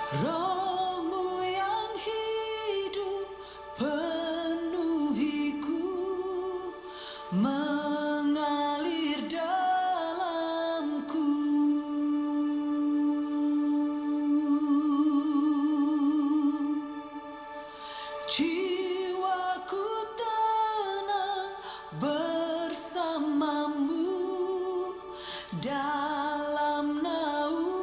Rohmu yang hidup penuhiku, mengalir dalamku. Jiwaku tenang bersamamu dalam naunganmu.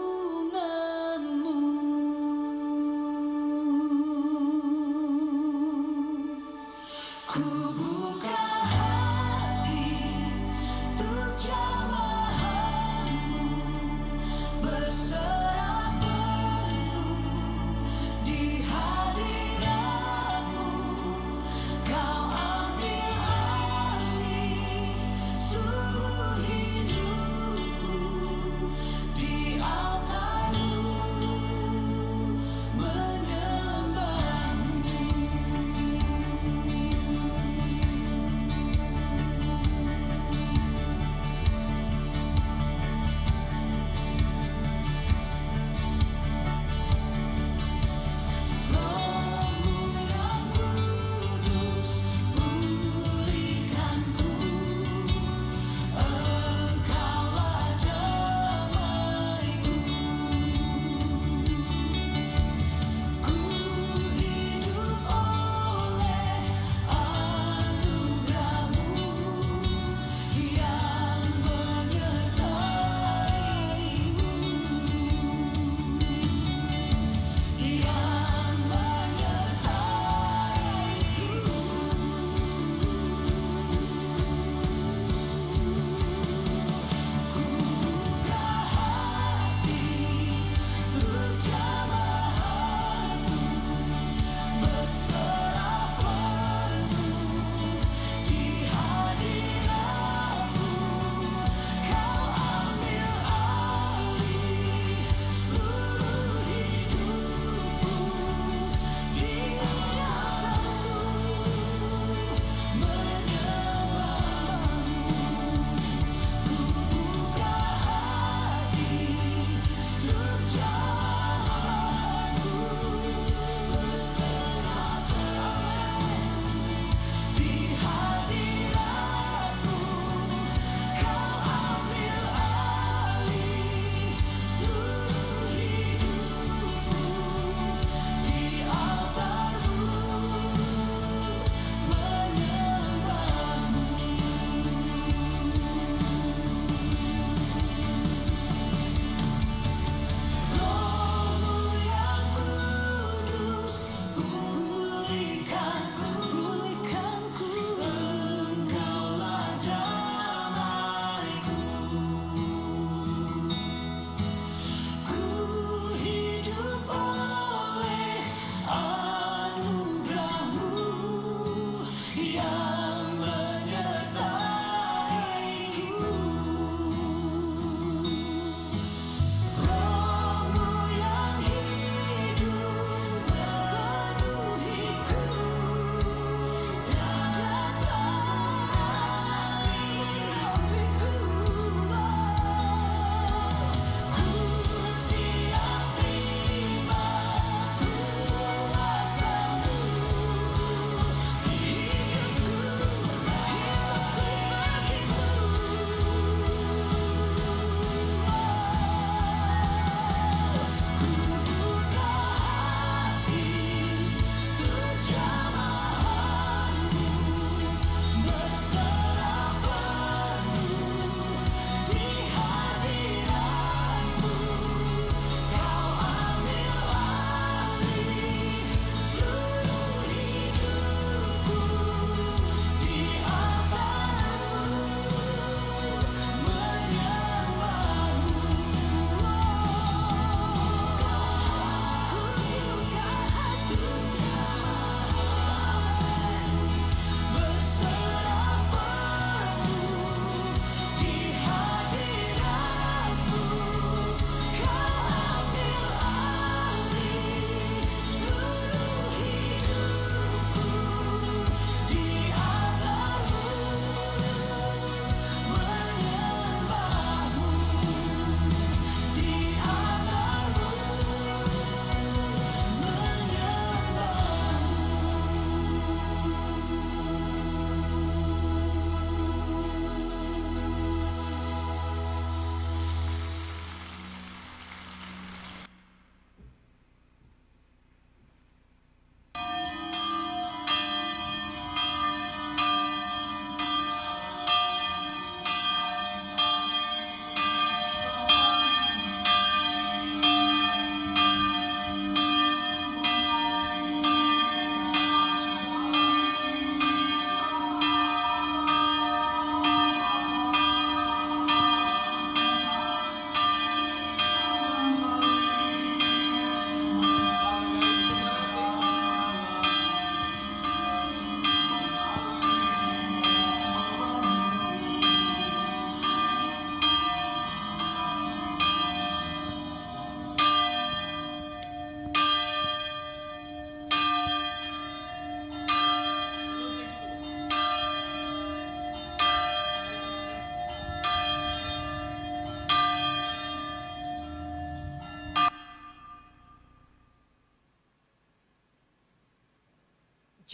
Ku buka hati untuk jamahanmu, berserah penuh di hadiratmu. Kau ambil alih seluruh hidupku, di altarmu menyembahmu.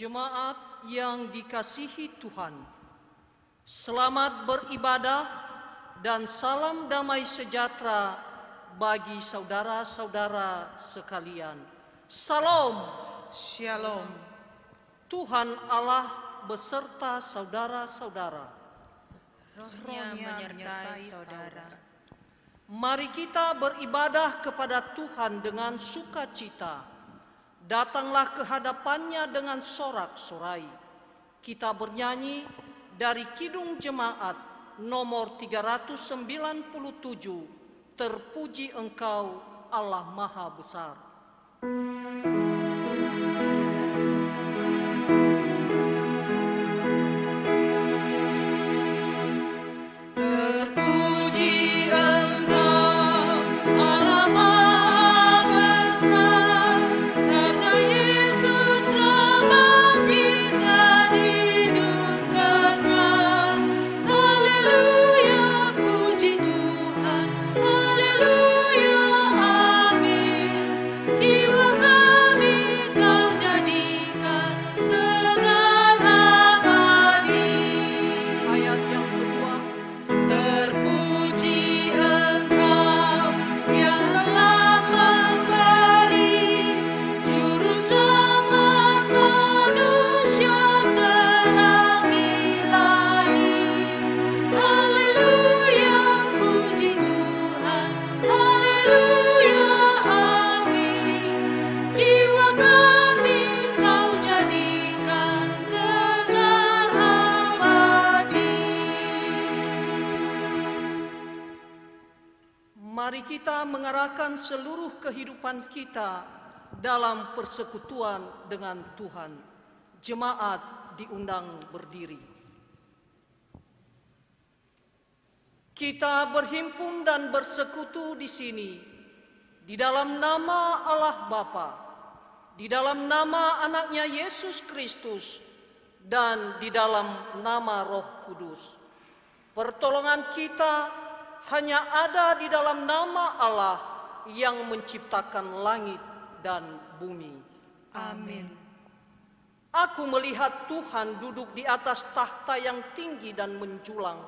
Jemaat yang dikasihi Tuhan, selamat beribadah dan salam damai sejahtera bagi saudara-saudara sekalian. Salam. Shalom. Tuhan Allah beserta saudara-saudara. Rohnya menyertai saudara. Mari kita beribadah kepada Tuhan dengan sukacita. Datanglah ke hadapannya dengan sorak-sorai. Kita bernyanyi dari Kidung Jemaat nomor 397, Terpuji Engkau Allah Maha Besar. Mari kita mengarahkan seluruh kehidupan kita dalam persekutuan dengan Tuhan. Jemaat diundang berdiri. Kita berhimpun dan bersekutu di sini di dalam nama Allah Bapa, di dalam nama anaknya Yesus Kristus, dan di dalam nama Roh Kudus. Pertolongan kita hanya ada di dalam nama Allah yang menciptakan langit dan bumi. Amin. Aku melihat Tuhan duduk di atas tahta yang tinggi dan menjulang,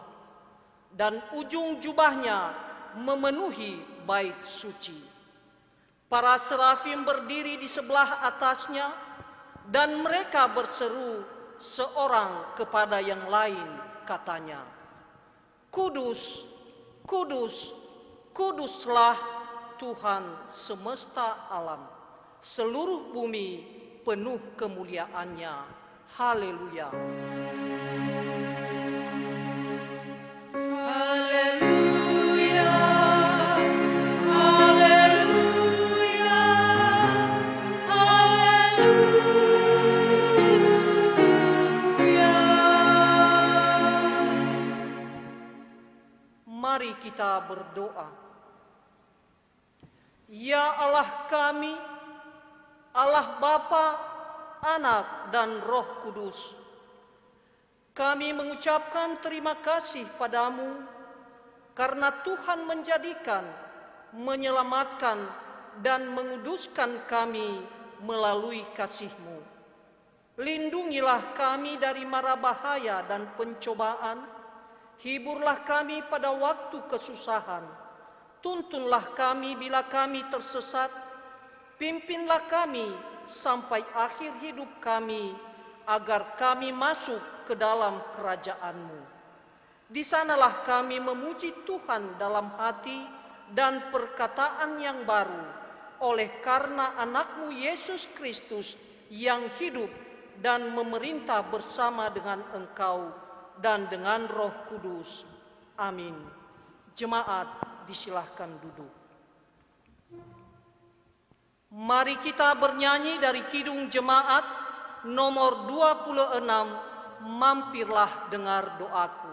dan ujung jubahnya memenuhi bait suci. Para serafim berdiri di sebelah atasnya, dan mereka berseru seorang kepada yang lain, katanya, Kudus, Kudus, Kuduslah Tuhan semesta alam. Seluruh bumi penuh kemuliaannya. Haleluya. Haleluya. Haleluya. Haleluya. Mari kita berdoa. Ya Allah kami, Allah Bapa, Anak, dan Roh Kudus, kami mengucapkan terima kasih padamu karena Tuhan menjadikan, menyelamatkan, dan menguduskan kami melalui kasih-Mu. Lindungilah kami dari mara bahaya dan pencobaan, hiburlah kami pada waktu kesusahan, tuntunlah kami bila kami tersesat, pimpinlah kami sampai akhir hidup kami, agar kami masuk ke dalam kerajaan-Mu. Di sanalah kami memuji Tuhan dalam hati dan perkataan yang baru, oleh karena anak-Mu Yesus Kristus yang hidup dan memerintah bersama dengan Engkau dan dengan Roh Kudus. Amin. Jemaat disilahkan duduk. Mari kita bernyanyi dari Kidung Jemaat nomor 26, Mampirlah dengar doaku.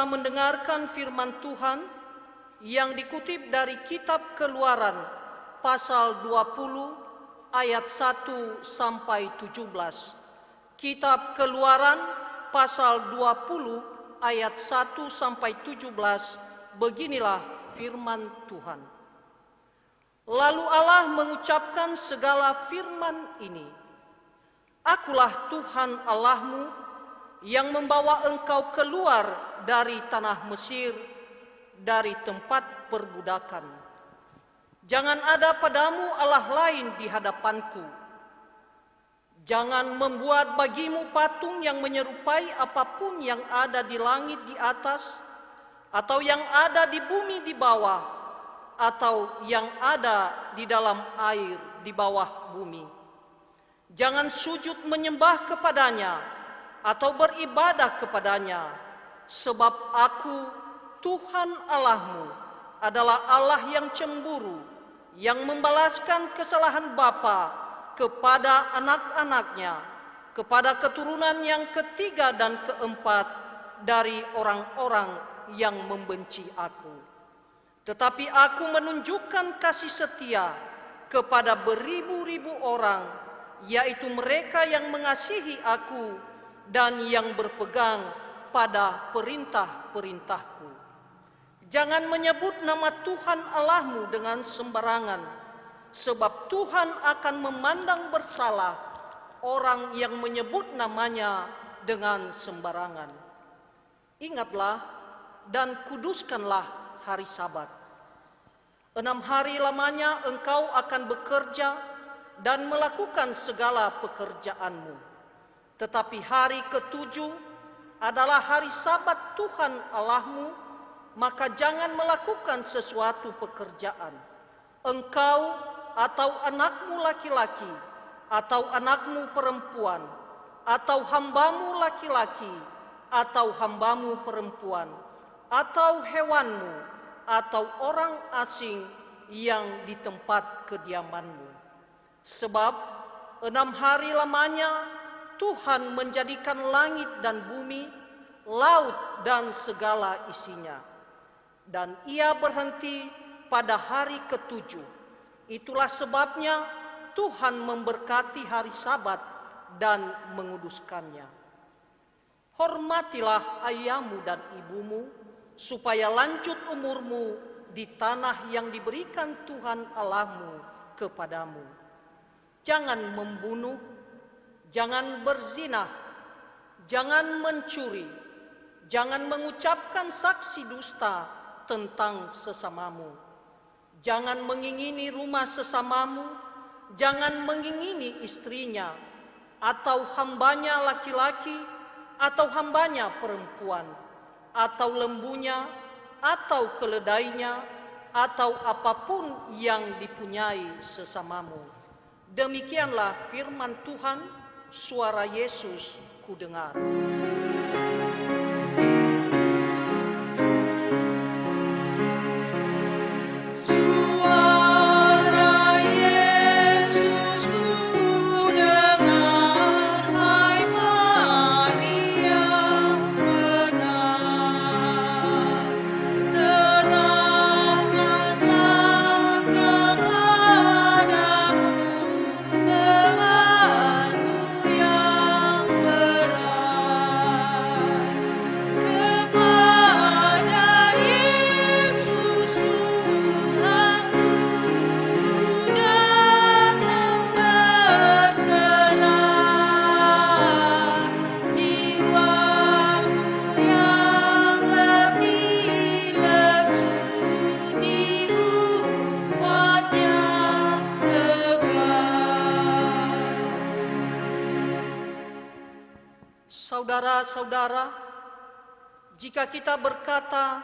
telah mendengarkan firman Tuhan yang dikutip dari kitab Keluaran pasal 20 ayat 1 sampai 17. Kitab Keluaran pasal 20 ayat 1 sampai 17, beginilah firman Tuhan. Lalu Allah mengucapkan segala firman ini. Akulah Tuhan Allahmu yang membawa engkau keluar dari tanah Mesir, dari tempat perbudakan. Jangan ada padamu Allah lain di hadapanku. Jangan membuat bagimu patung yang menyerupai apapun yang ada di langit di atas, atau yang ada di bumi di bawah, atau yang ada di dalam air di bawah bumi. Jangan sujud menyembah kepadanya, atau beribadah kepadanya, sebab aku, Tuhan Allahmu, adalah Allah yang cemburu, yang membalaskan kesalahan bapa kepada anak-anaknya, kepada keturunan yang ketiga dan keempat dari orang-orang yang membenci aku. Tetapi aku menunjukkan kasih setia kepada beribu-ribu orang, yaitu mereka yang mengasihi aku dan yang berpegang pada perintah-perintahku. Jangan menyebut nama Tuhan Allahmu dengan sembarangan, sebab Tuhan akan memandang bersalah orang yang menyebut namanya dengan sembarangan. Ingatlah dan kuduskanlah hari Sabat. 6 hari lamanya engkau akan bekerja dan melakukan segala pekerjaanmu. Tetapi hari ke-7 adalah hari Sabat Tuhan Allahmu, maka jangan melakukan sesuatu pekerjaan. Engkau atau anakmu laki-laki, atau anakmu perempuan, atau hambamu laki-laki, atau hambamu perempuan, atau hewanmu, atau orang asing yang di tempat kediamanmu. Sebab 6 hari lamanya Tuhan menjadikan langit dan bumi, laut dan segala isinya. Dan ia berhenti pada hari ke-7. Itulah sebabnya Tuhan memberkati hari Sabat dan menguduskannya. Hormatilah ayahmu dan ibumu, supaya lanjut umurmu di tanah yang diberikan Tuhan Allahmu kepadamu. Jangan membunuh, jangan berzina, jangan mencuri, jangan mengucapkan saksi dusta tentang sesamamu. Jangan mengingini rumah sesamamu, jangan mengingini istrinya, atau hambanya laki-laki, atau hambanya perempuan, atau lembunya, atau keledainya, atau apapun yang dipunyai sesamamu. Demikianlah firman Tuhan. Suara Yesus kudengar. Suara Yesus kudengar, hai Maria benar. Serahkanlah kepadamu bebanmu yang berat. Kepada Yesus Tuhanku, ku datang berserah. Jiwaku yang letih lesu, dibuatnya lega. Saudara-saudara, jika kita berkata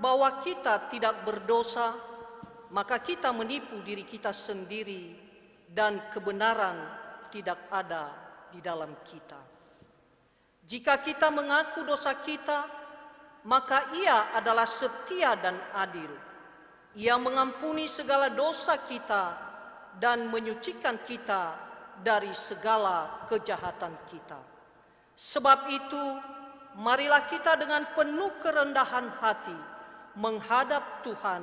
bahwa kita tidak berdosa, maka kita menipu diri kita sendiri dan kebenaran tidak ada di dalam kita. Jika kita mengaku dosa kita, maka Ia adalah setia dan adil. Ia mengampuni segala dosa kita dan menyucikan kita dari segala kejahatan kita. Sebab itu, marilah kita dengan penuh kerendahan hati menghadap Tuhan,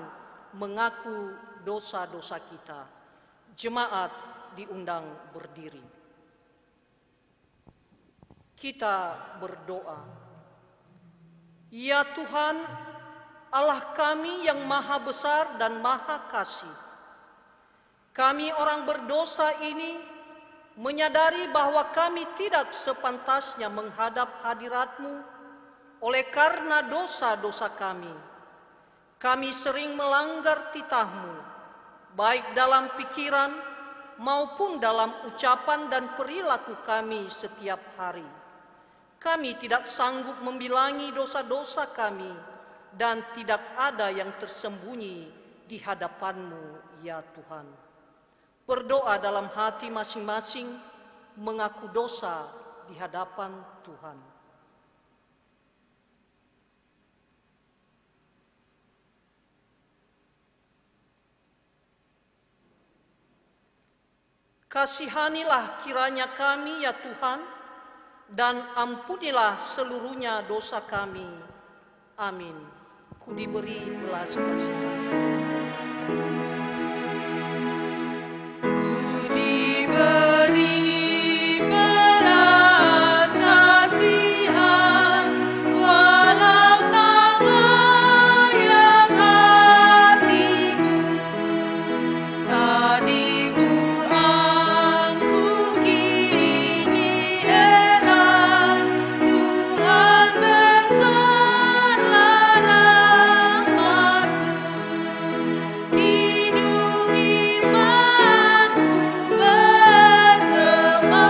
mengaku dosa-dosa kita. Jemaat diundang berdiri. Kita berdoa. Ya Tuhan, Allah kami yang maha besar dan maha kasih, kami orang berdosa ini menyadari bahwa kami tidak sepantasnya menghadap hadirat-Mu oleh karena dosa-dosa kami. Kami sering melanggar titah-Mu, baik dalam pikiran maupun dalam ucapan dan perilaku kami setiap hari. Kami tidak sanggup membilangi dosa-dosa kami dan tidak ada yang tersembunyi di hadapan-Mu, ya Tuhan. Berdoa dalam hati masing-masing, mengaku dosa di hadapan Tuhan. Kasihanilah kiranya kami, ya Tuhan, dan ampunilah seluruhnya dosa kami. Amin. Ku diberi belas kasihan. Ku diberi belas kasihan, walau tak layak hatiku. Tadiku angkuh kini era, Tuhan besarlah rahmat-Mu. Hidung imanku bergema,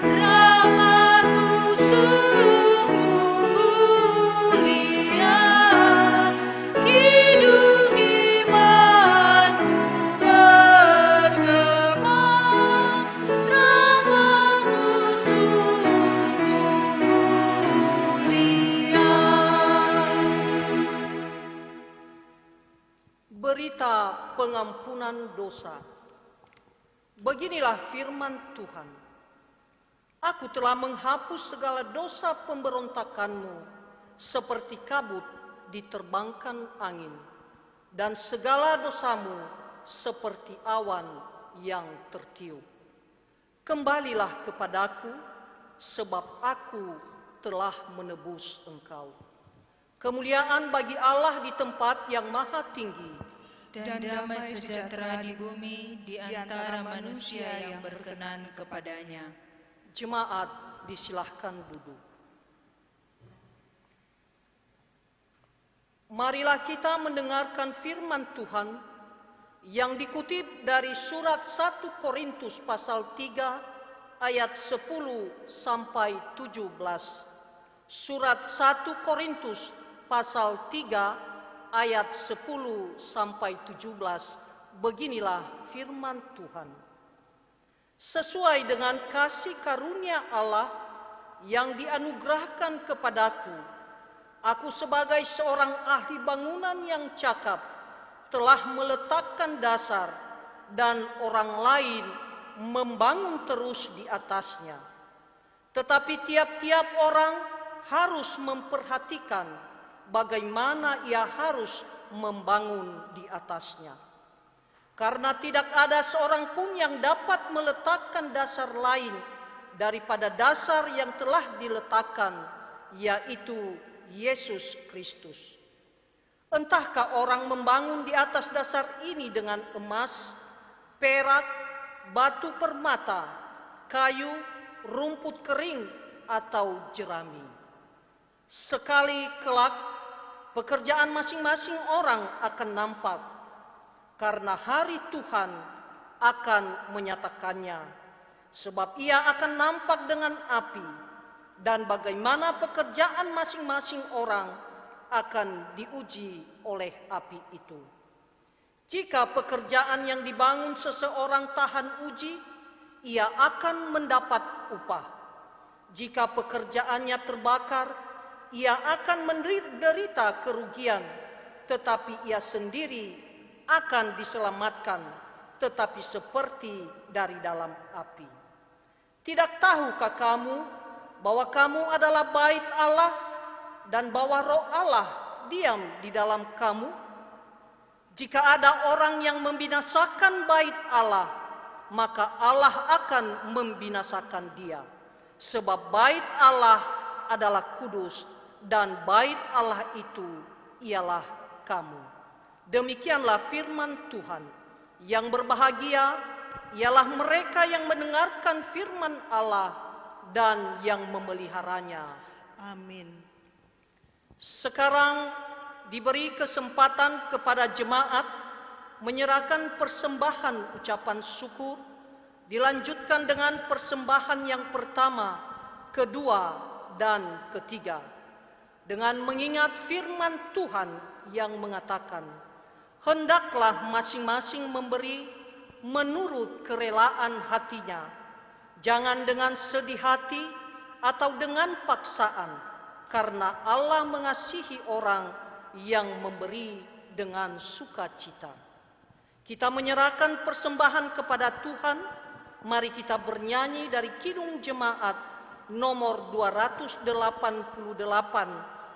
rahmat-Mu sungguh mulia. Hidung imanku bergema, rahmat-Mu sungguh mulia. Berita pengampunan dosa. Beginilah firman Tuhan. Aku telah menghapus segala dosa pemberontakanmu seperti kabut diterbangkan angin, dan segala dosamu seperti awan yang tertiup. Kembalilah kepadaku, sebab aku telah menebus engkau. Kemuliaan bagi Allah di tempat yang maha tinggi, dan damai sejahtera di bumi di antara manusia yang berkenan kepadanya. Jemaat disilahkan duduk. Marilah kita mendengarkan firman Tuhan yang dikutip dari surat 1 Korintus pasal 3 ayat 10 sampai 17. Surat 1 Korintus pasal 3 ayat 10 sampai 17. Beginilah firman Tuhan. Sesuai dengan kasih karunia Allah yang dianugerahkan kepadaku, aku sebagai seorang ahli bangunan yang cakap telah meletakkan dasar dan orang lain membangun terus di atasnya. Tetapi tiap-tiap orang harus memperhatikan bagaimana ia harus membangun di atasnya. Karena tidak ada seorang pun yang dapat meletakkan dasar lain daripada dasar yang telah diletakkan, yaitu Yesus Kristus. Entahkah orang membangun di atas dasar ini dengan emas, perak, batu permata, kayu, rumput kering, atau jerami. Sekali kelak, pekerjaan masing-masing orang akan nampak, karena hari Tuhan akan menyatakannya, sebab ia akan nampak dengan api, dan bagaimana pekerjaan masing-masing orang akan diuji oleh api itu. Jika pekerjaan yang dibangun seseorang tahan uji, ia akan mendapat upah. Jika pekerjaannya terbakar, ia akan menderita kerugian, tetapi ia sendiri akan diselamatkan, tetapi seperti dari dalam api. Tidak tahukah kamu bahwa kamu adalah bait Allah dan bahwa Roh Allah diam di dalam kamu? Jika ada orang yang membinasakan bait Allah, maka Allah akan membinasakan dia. Sebab bait Allah adalah kudus dan bait Allah itu ialah kamu. Demikianlah firman Tuhan. Yang berbahagia ialah mereka yang mendengarkan firman Allah dan yang memeliharanya. Amin. Sekarang diberi kesempatan kepada jemaat menyerahkan persembahan ucapan syukur, dilanjutkan dengan persembahan yang pertama, kedua, dan ketiga. Dengan mengingat firman Tuhan yang mengatakan, hendaklah masing-masing memberi menurut kerelaan hatinya, jangan dengan sedih hati atau dengan paksaan, karena Allah mengasihi orang yang memberi dengan sukacita. Kita menyerahkan persembahan kepada Tuhan. Mari kita bernyanyi dari Kidung Jemaat nomor 288,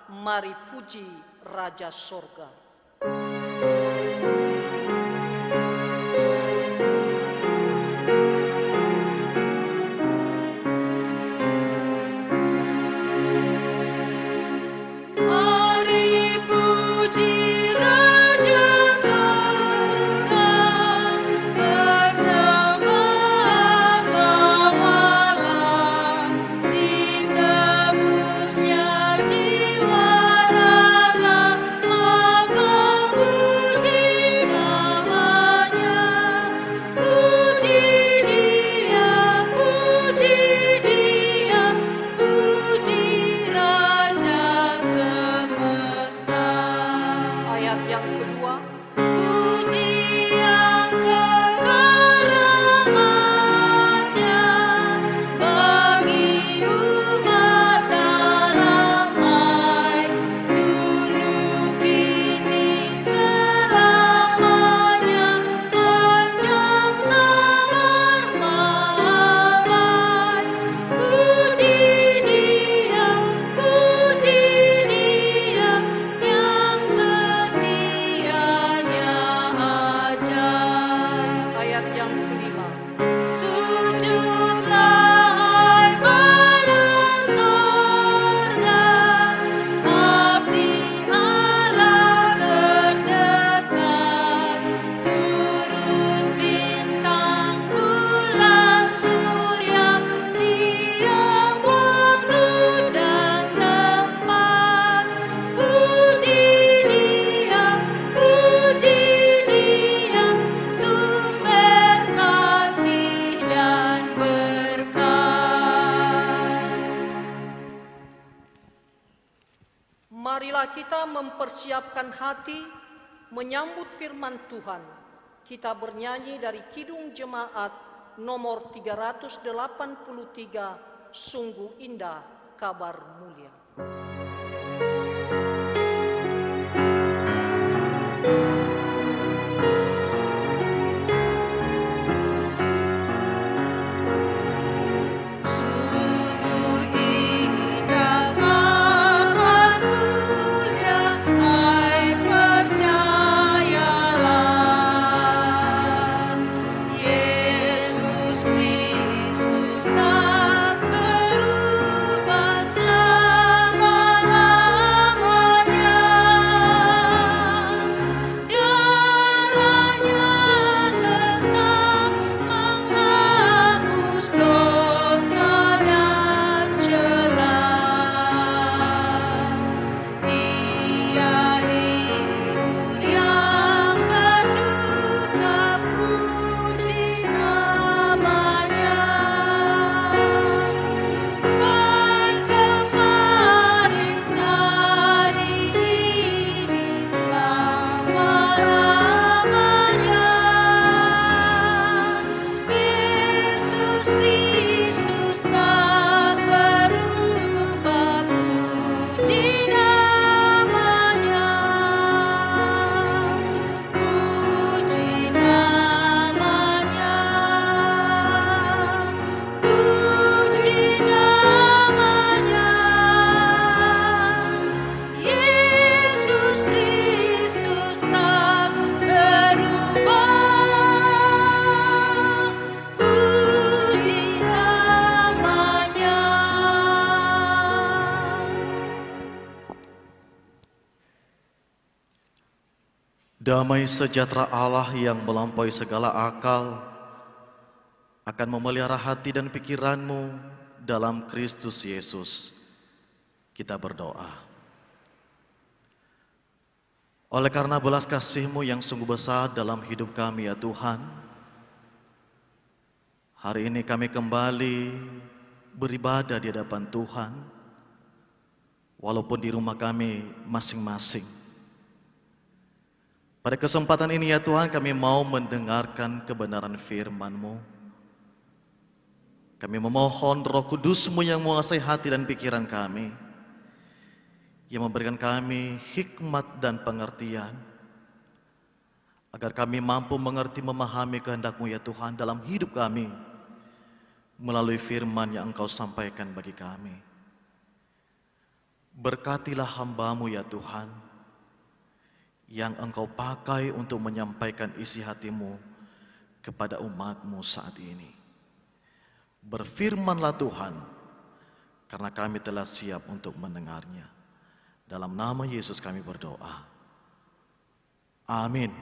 Mari Puji Raja Sorga. Mari puji Raja Sorga, bersembah bawalah, ditebusnya jiwa raga, maka puji namanya. Puji Dia, puji Dia, puji Raja semesta. Ayat yang kedua, Puji yang kekal rahmat-Nya bagi umat damai, dulu kini selamanya, panjang samar-mamai. Puji Dia, puji Dia, yang setianya ajaib. ayat yang kelima, Sujudlah hai bala sorga, abdi Allah terdekat, turun bintang bulan surya, tiap waktu dan tempat. Puji Dia, sumber kasih dan berkat. marilah kita mempersiapkan hati menyambut firman Tuhan. Kita bernyanyi dari Kidung Jemaat nomor 383, Sungguh Indah Kabar Mulia. Sungguh indah kabar mulia, hai percayalah, Yesus Kristus tak berubah selama Damai sejahtera Allah yang melampaui segala akal akan memelihara hati dan pikiranmu dalam Kristus Yesus. Kita berdoa. Oleh karena belas kasih-Mu yang sungguh besar dalam hidup kami ya Tuhan, hari ini kami kembali beribadah di hadapan Tuhan, walaupun di rumah kami masing-masing. Pada kesempatan ini ya Tuhan, kami mau mendengarkan kebenaran firman-Mu. Kami memohon Roh Kudus-Mu yang menguasai hati dan pikiran kami, yang memberikan kami hikmat dan pengertian, agar kami mampu mengerti memahami kehendak-Mu ya Tuhan dalam hidup kami, melalui firman yang Engkau sampaikan bagi kami. Berkatilah hamba-Mu ya Tuhan, yang Engkau pakai untuk menyampaikan isi hati-Mu kepada umat-Mu saat ini. Berfirmanlah Tuhan, karena kami telah siap untuk mendengarnya. Dalam nama Yesus kami berdoa. Amin.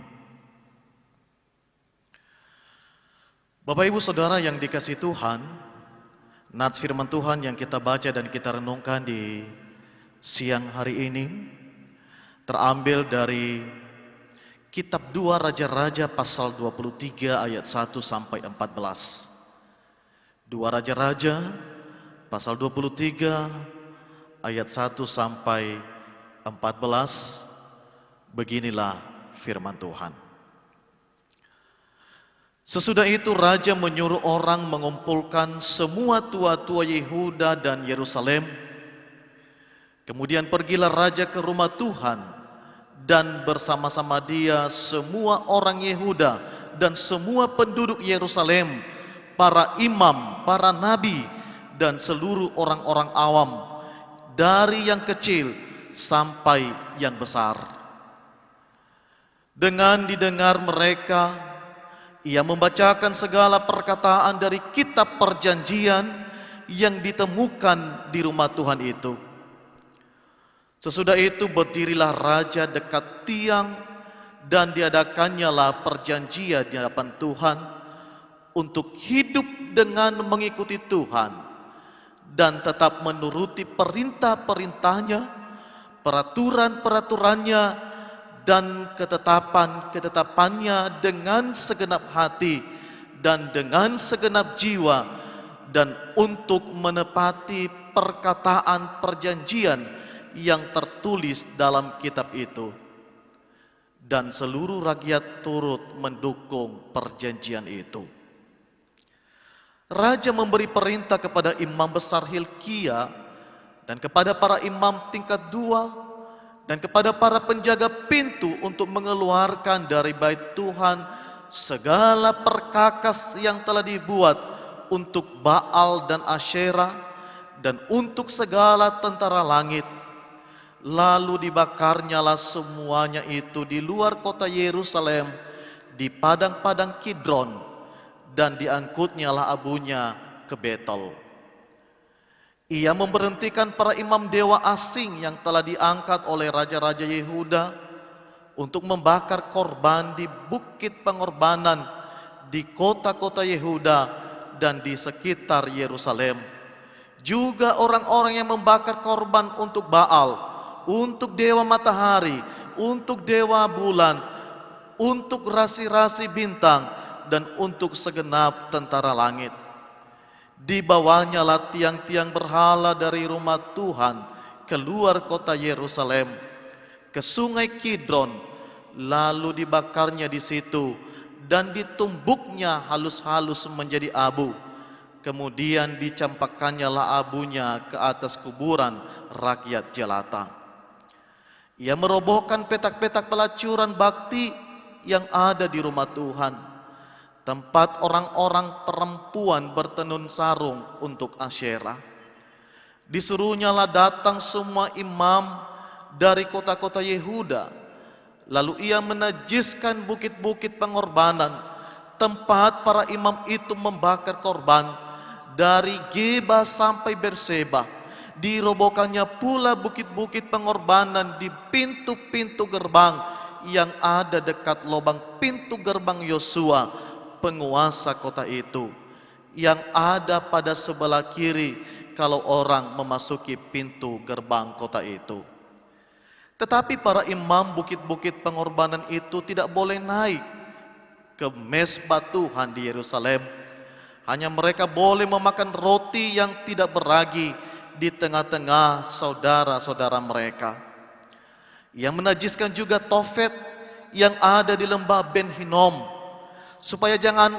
Bapak Ibu Saudara yang dikasihi Tuhan, nats firman Tuhan yang kita baca dan kita renungkan di siang hari ini terambil dari kitab 2 Raja-Raja pasal 23 ayat 1 sampai 14. 2 Raja-Raja pasal 23 ayat 1 sampai 14, beginilah firman Tuhan. Sesudah itu raja menyuruh orang mengumpulkan semua tua-tua Yehuda dan Yerusalem. Kemudian pergilah raja ke rumah Tuhan, dan bersama-sama dia semua orang Yehuda dan semua penduduk Yerusalem, para imam, para nabi, dan seluruh orang-orang awam, dari yang kecil sampai yang besar. Dengan didengar mereka, ia membacakan segala perkataan dari kitab perjanjian yang ditemukan di rumah Tuhan itu. Sesudah itu berdirilah raja dekat tiang, dan diadakannya perjanjian di hadapan Tuhan untuk hidup dengan mengikuti Tuhan dan tetap menuruti perintah-perintahnya, peraturan-peraturannya, dan ketetapan-ketetapannya dengan segenap hati dan dengan segenap jiwa, dan untuk menepati perkataan perjanjian yang tertulis dalam kitab itu. Dan seluruh rakyat turut mendukung perjanjian itu. Raja memberi perintah kepada imam besar Hilkia dan kepada para imam tingkat 2 dan kepada para penjaga pintu untuk mengeluarkan dari bait Tuhan segala perkakas yang telah dibuat untuk Baal dan Asyerah dan untuk segala tentara langit. Lalu dibakarnyalah semuanya itu di luar kota Yerusalem, di padang-padang Kidron, dan diangkutnyalah abunya ke Betel. Ia memberhentikan para imam dewa asing yang telah diangkat oleh raja-raja Yehuda untuk membakar korban di bukit pengorbanan di kota-kota Yehuda dan di sekitar Yerusalem. Juga orang-orang yang membakar korban untuk Baal, untuk dewa matahari, untuk dewa bulan, untuk rasi-rasi bintang, dan untuk segenap tentara langit. Dibawanyalah tiang-tiang berhala dari rumah Tuhan keluar kota Yerusalem ke sungai Kidron, lalu dibakarnya di situ dan ditumbuknya halus-halus menjadi abu. Kemudian dicampakkannya abunya ke atas kuburan rakyat jelata. Ia merobohkan petak-petak pelacuran bakti yang ada di rumah Tuhan, tempat orang-orang perempuan bertenun sarung untuk Asyerah. Disuruhnyalah datang semua imam dari kota-kota Yehuda. Lalu ia menajiskan bukit-bukit pengorbanan, tempat para imam itu membakar korban, dari Geba sampai Berseba. Dirobohkannya pula bukit-bukit pengorbanan di pintu-pintu gerbang yang ada dekat lubang pintu gerbang Yosua, penguasa kota itu, yang ada pada sebelah kiri kalau orang memasuki pintu gerbang kota itu. Tetapi para imam bukit-bukit pengorbanan itu tidak boleh naik ke mezbah Tuhan di Yerusalem. Hanya mereka boleh memakan roti yang tidak beragi di tengah-tengah saudara-saudara mereka. Yang menajiskan juga Tofet yang ada di lembah Ben Hinnom, supaya jangan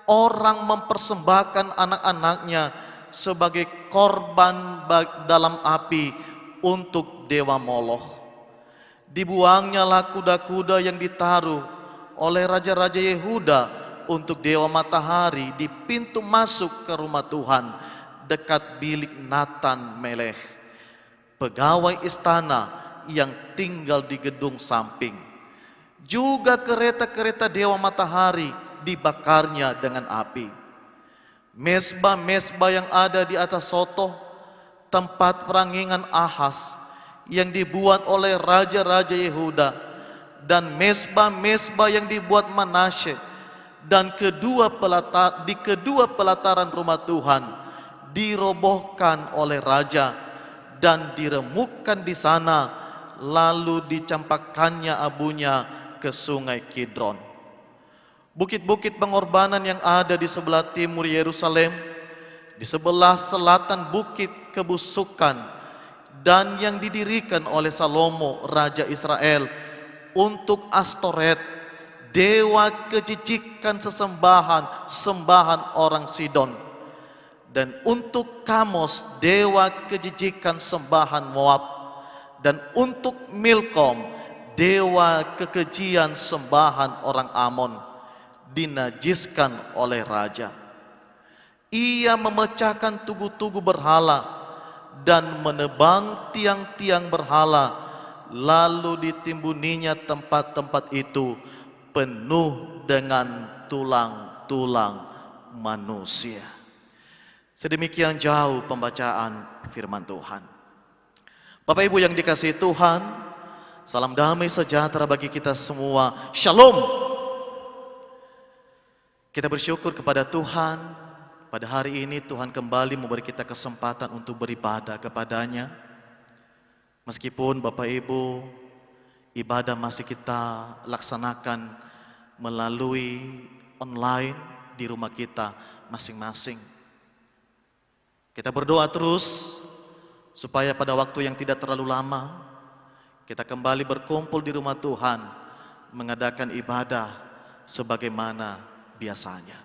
orang mempersembahkan anak-anaknya sebagai korban dalam api untuk dewa Moloch. Dibuangnyalah kuda-kuda yang ditaruh oleh raja-raja Yehuda untuk dewa matahari di pintu masuk ke rumah Tuhan dekat bilik Natan Melech, pegawai istana yang tinggal di gedung samping. Juga kereta-kereta dewa matahari dibakarnya dengan api. Mezbah-mezbah yang ada di atas soto, tempat perangingan Ahaz yang dibuat oleh raja-raja Yehuda, dan mezbah-mezbah yang dibuat Manasye, dan di kedua pelataran rumah Tuhan dirobohkan oleh raja dan diremukkan di sana, lalu dicampakkannya abunya ke sungai Kidron. Bukit-bukit pengorbanan yang ada di sebelah timur Yerusalem, di sebelah selatan bukit kebusukan, dan yang didirikan oleh Salomo Raja Israel untuk Astoret, dewa kejijikan sembahan orang Sidon, dan untuk Kamos, dewa kejijikan sembahan Moab, dan untuk Milkom, dewa kekejian sembahan orang Amon, dinajiskan oleh raja. Ia memecahkan tugu-tugu berhala dan menebang tiang-tiang berhala, lalu ditimbuninya tempat-tempat itu penuh dengan tulang-tulang manusia. Sedemikian jauh pembacaan firman Tuhan. Bapak Ibu yang dikasihi Tuhan, salam damai sejahtera bagi kita semua. Shalom. Kita bersyukur kepada Tuhan, pada hari ini Tuhan kembali memberi kita kesempatan untuk beribadah kepadanya. Meskipun Bapak Ibu, ibadah masih kita laksanakan melalui online di rumah kita masing-masing. Kita berdoa terus supaya pada waktu yang tidak terlalu lama kita kembali berkumpul di rumah Tuhan mengadakan ibadah sebagaimana biasanya.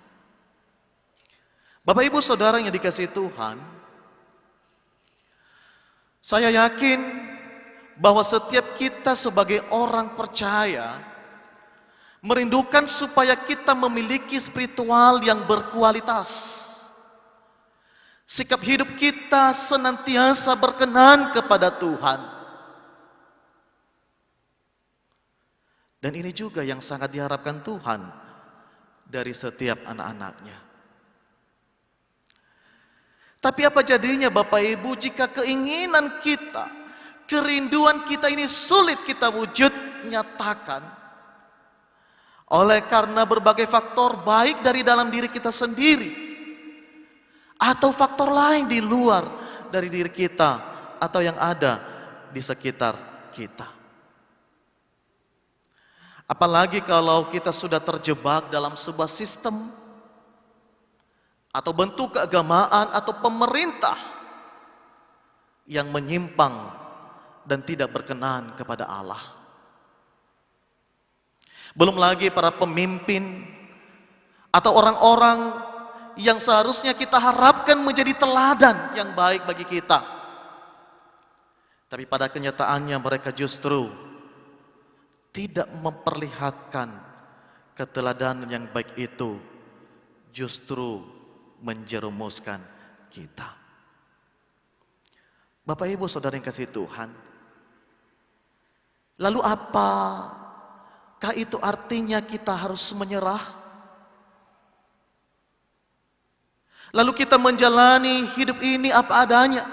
Bapak Ibu Saudara yang dikasihi Tuhan, saya yakin bahwa setiap kita sebagai orang percaya merindukan supaya kita memiliki spiritual yang berkualitas. Sikap hidup kita senantiasa berkenan kepada Tuhan. Dan ini juga yang sangat diharapkan Tuhan dari setiap anak-anaknya. Tapi apa jadinya Bapak Ibu jika keinginan kita, kerinduan kita ini sulit kita wujud nyatakan oleh karena berbagai faktor baik dari dalam diri kita sendiri atau faktor lain di luar dari diri kita atau yang ada di sekitar kita. Apalagi kalau kita sudah terjebak dalam sebuah sistem atau bentuk keagamaan atau pemerintah yang menyimpang dan tidak berkenan kepada Allah. Belum lagi para pemimpin atau orang-orang yang seharusnya kita harapkan menjadi teladan yang baik bagi kita. Tapi pada kenyataannya mereka justru tidak memperlihatkan keteladanan yang baik itu, justru menjerumuskan kita. Bapak Ibu Saudara yang kasih Tuhan, lalu apakah itu artinya kita harus menyerah? Lalu kita menjalani hidup ini apa adanya?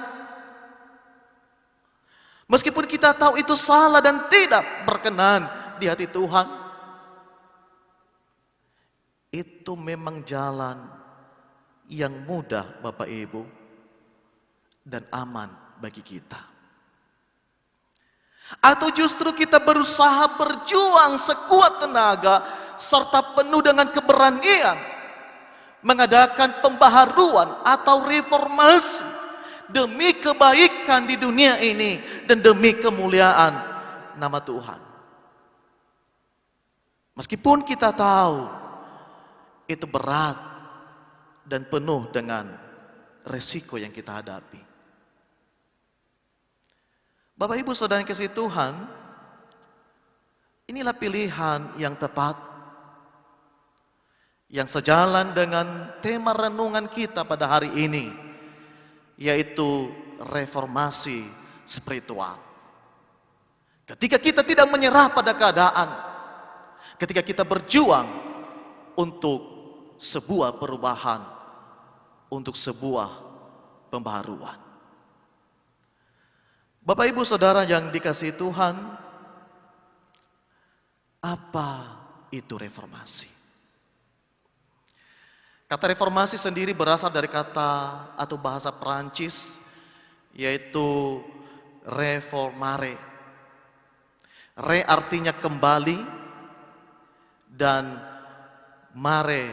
Meskipun kita tahu itu salah dan tidak berkenan di hati Tuhan, itu memang jalan yang mudah Bapak Ibu dan aman bagi kita. Atau justru kita berusaha berjuang sekuat tenaga serta penuh dengan keberanian mengadakan pembaharuan atau reformasi demi kebaikan di dunia ini dan demi kemuliaan nama Tuhan. Meskipun kita tahu itu berat dan penuh dengan resiko yang kita hadapi. Bapak Ibu Saudara yang kasih Tuhan, inilah pilihan yang tepat, yang sejalan dengan tema renungan kita pada hari ini, yaitu reformasi spiritual. Ketika kita tidak menyerah pada keadaan, ketika kita berjuang untuk sebuah perubahan, untuk sebuah pembaharuan. Bapak Ibu Saudara yang dikasihi Tuhan, apa itu reformasi? Kata reformasi sendiri berasal dari kata atau bahasa Perancis, yaitu reformare. Re artinya kembali, dan mare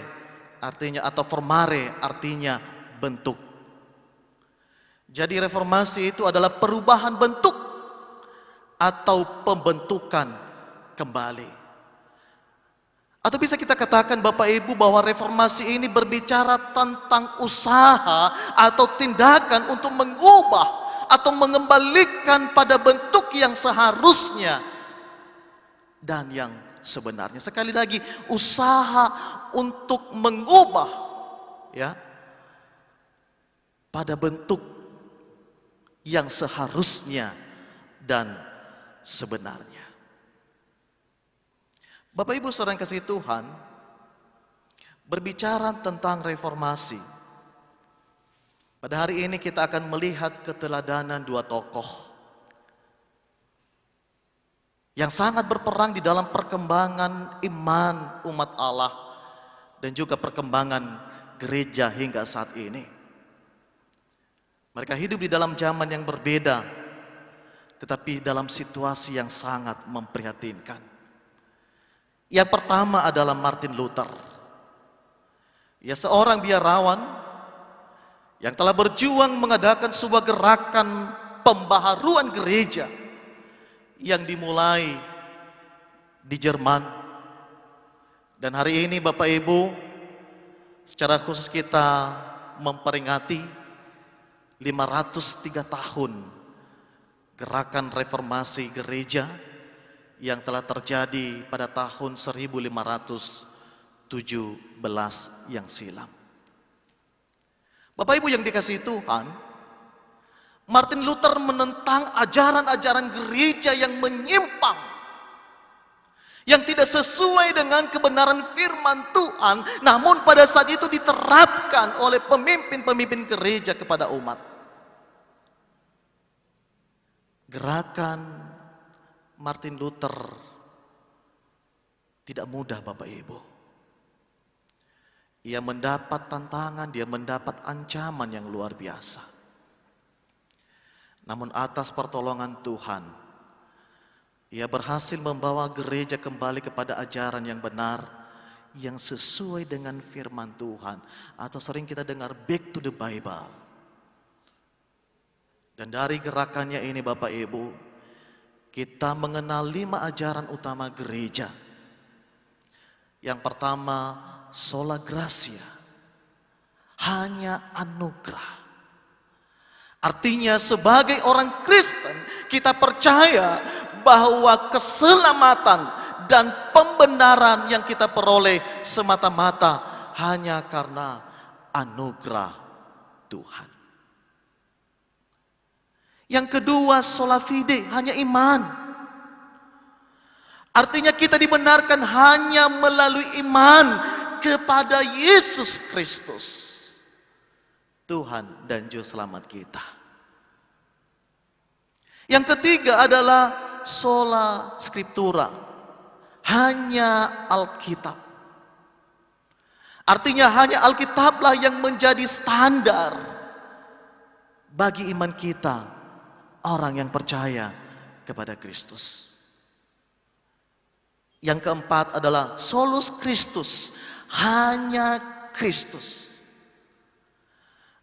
artinya atau formare artinya bentuk. Jadi reformasi itu adalah perubahan bentuk atau pembentukan kembali. Atau bisa kita katakan Bapak Ibu bahwa reformasi ini berbicara tentang usaha atau tindakan untuk mengubah atau mengembalikan pada bentuk yang seharusnya dan yang sebenarnya. Sekali lagi, usaha untuk mengubah ya pada bentuk yang seharusnya dan sebenarnya. Bapak Ibu Saudara yang kasih Tuhan, berbicara tentang reformasi, pada hari ini kita akan melihat keteladanan dua tokoh yang sangat berperang di dalam perkembangan iman umat Allah dan juga perkembangan gereja hingga saat ini. Mereka hidup di dalam zaman yang berbeda, tetapi dalam situasi yang sangat memprihatinkan. Yang pertama adalah Martin Luther. Ia seorang biarawan yang telah berjuang mengadakan sebuah gerakan pembaharuan gereja yang dimulai di Jerman. Dan hari ini Bapak Ibu, secara khusus kita memperingati 503 tahun gerakan reformasi gereja yang telah terjadi pada tahun 1517 yang silam. Bapak Ibu yang dikasihi Tuhan, Martin Luther menentang ajaran-ajaran gereja yang menyimpang, yang tidak sesuai dengan kebenaran firman Tuhan, namun pada saat itu diterapkan oleh pemimpin-pemimpin gereja kepada umat. Gerakan Martin Luther tidak mudah Bapak Ibu. Ia mendapat tantangan, dia mendapat ancaman yang luar biasa. Namun atas pertolongan Tuhan, ia berhasil membawa gereja kembali kepada ajaran yang benar, yang sesuai dengan firman Tuhan, atau sering kita dengar back to the Bible. Dan dari gerakannya ini Bapak Ibu, kita mengenal 5 ajaran utama gereja. Yang pertama, sola gratia, hanya anugerah. Artinya sebagai orang Kristen kita percaya bahwa keselamatan dan pembenaran yang kita peroleh semata-mata hanya karena anugerah Tuhan. Yang kedua, sola fide, hanya iman. Artinya kita dibenarkan hanya melalui iman kepada Yesus Kristus, Tuhan dan Juru Selamat kita. Yang ketiga adalah sola scriptura, hanya Alkitab. Artinya hanya Alkitablah yang menjadi standar bagi iman kita, orang yang percaya kepada Kristus. Yang keempat adalah solus Christus, hanya Kristus.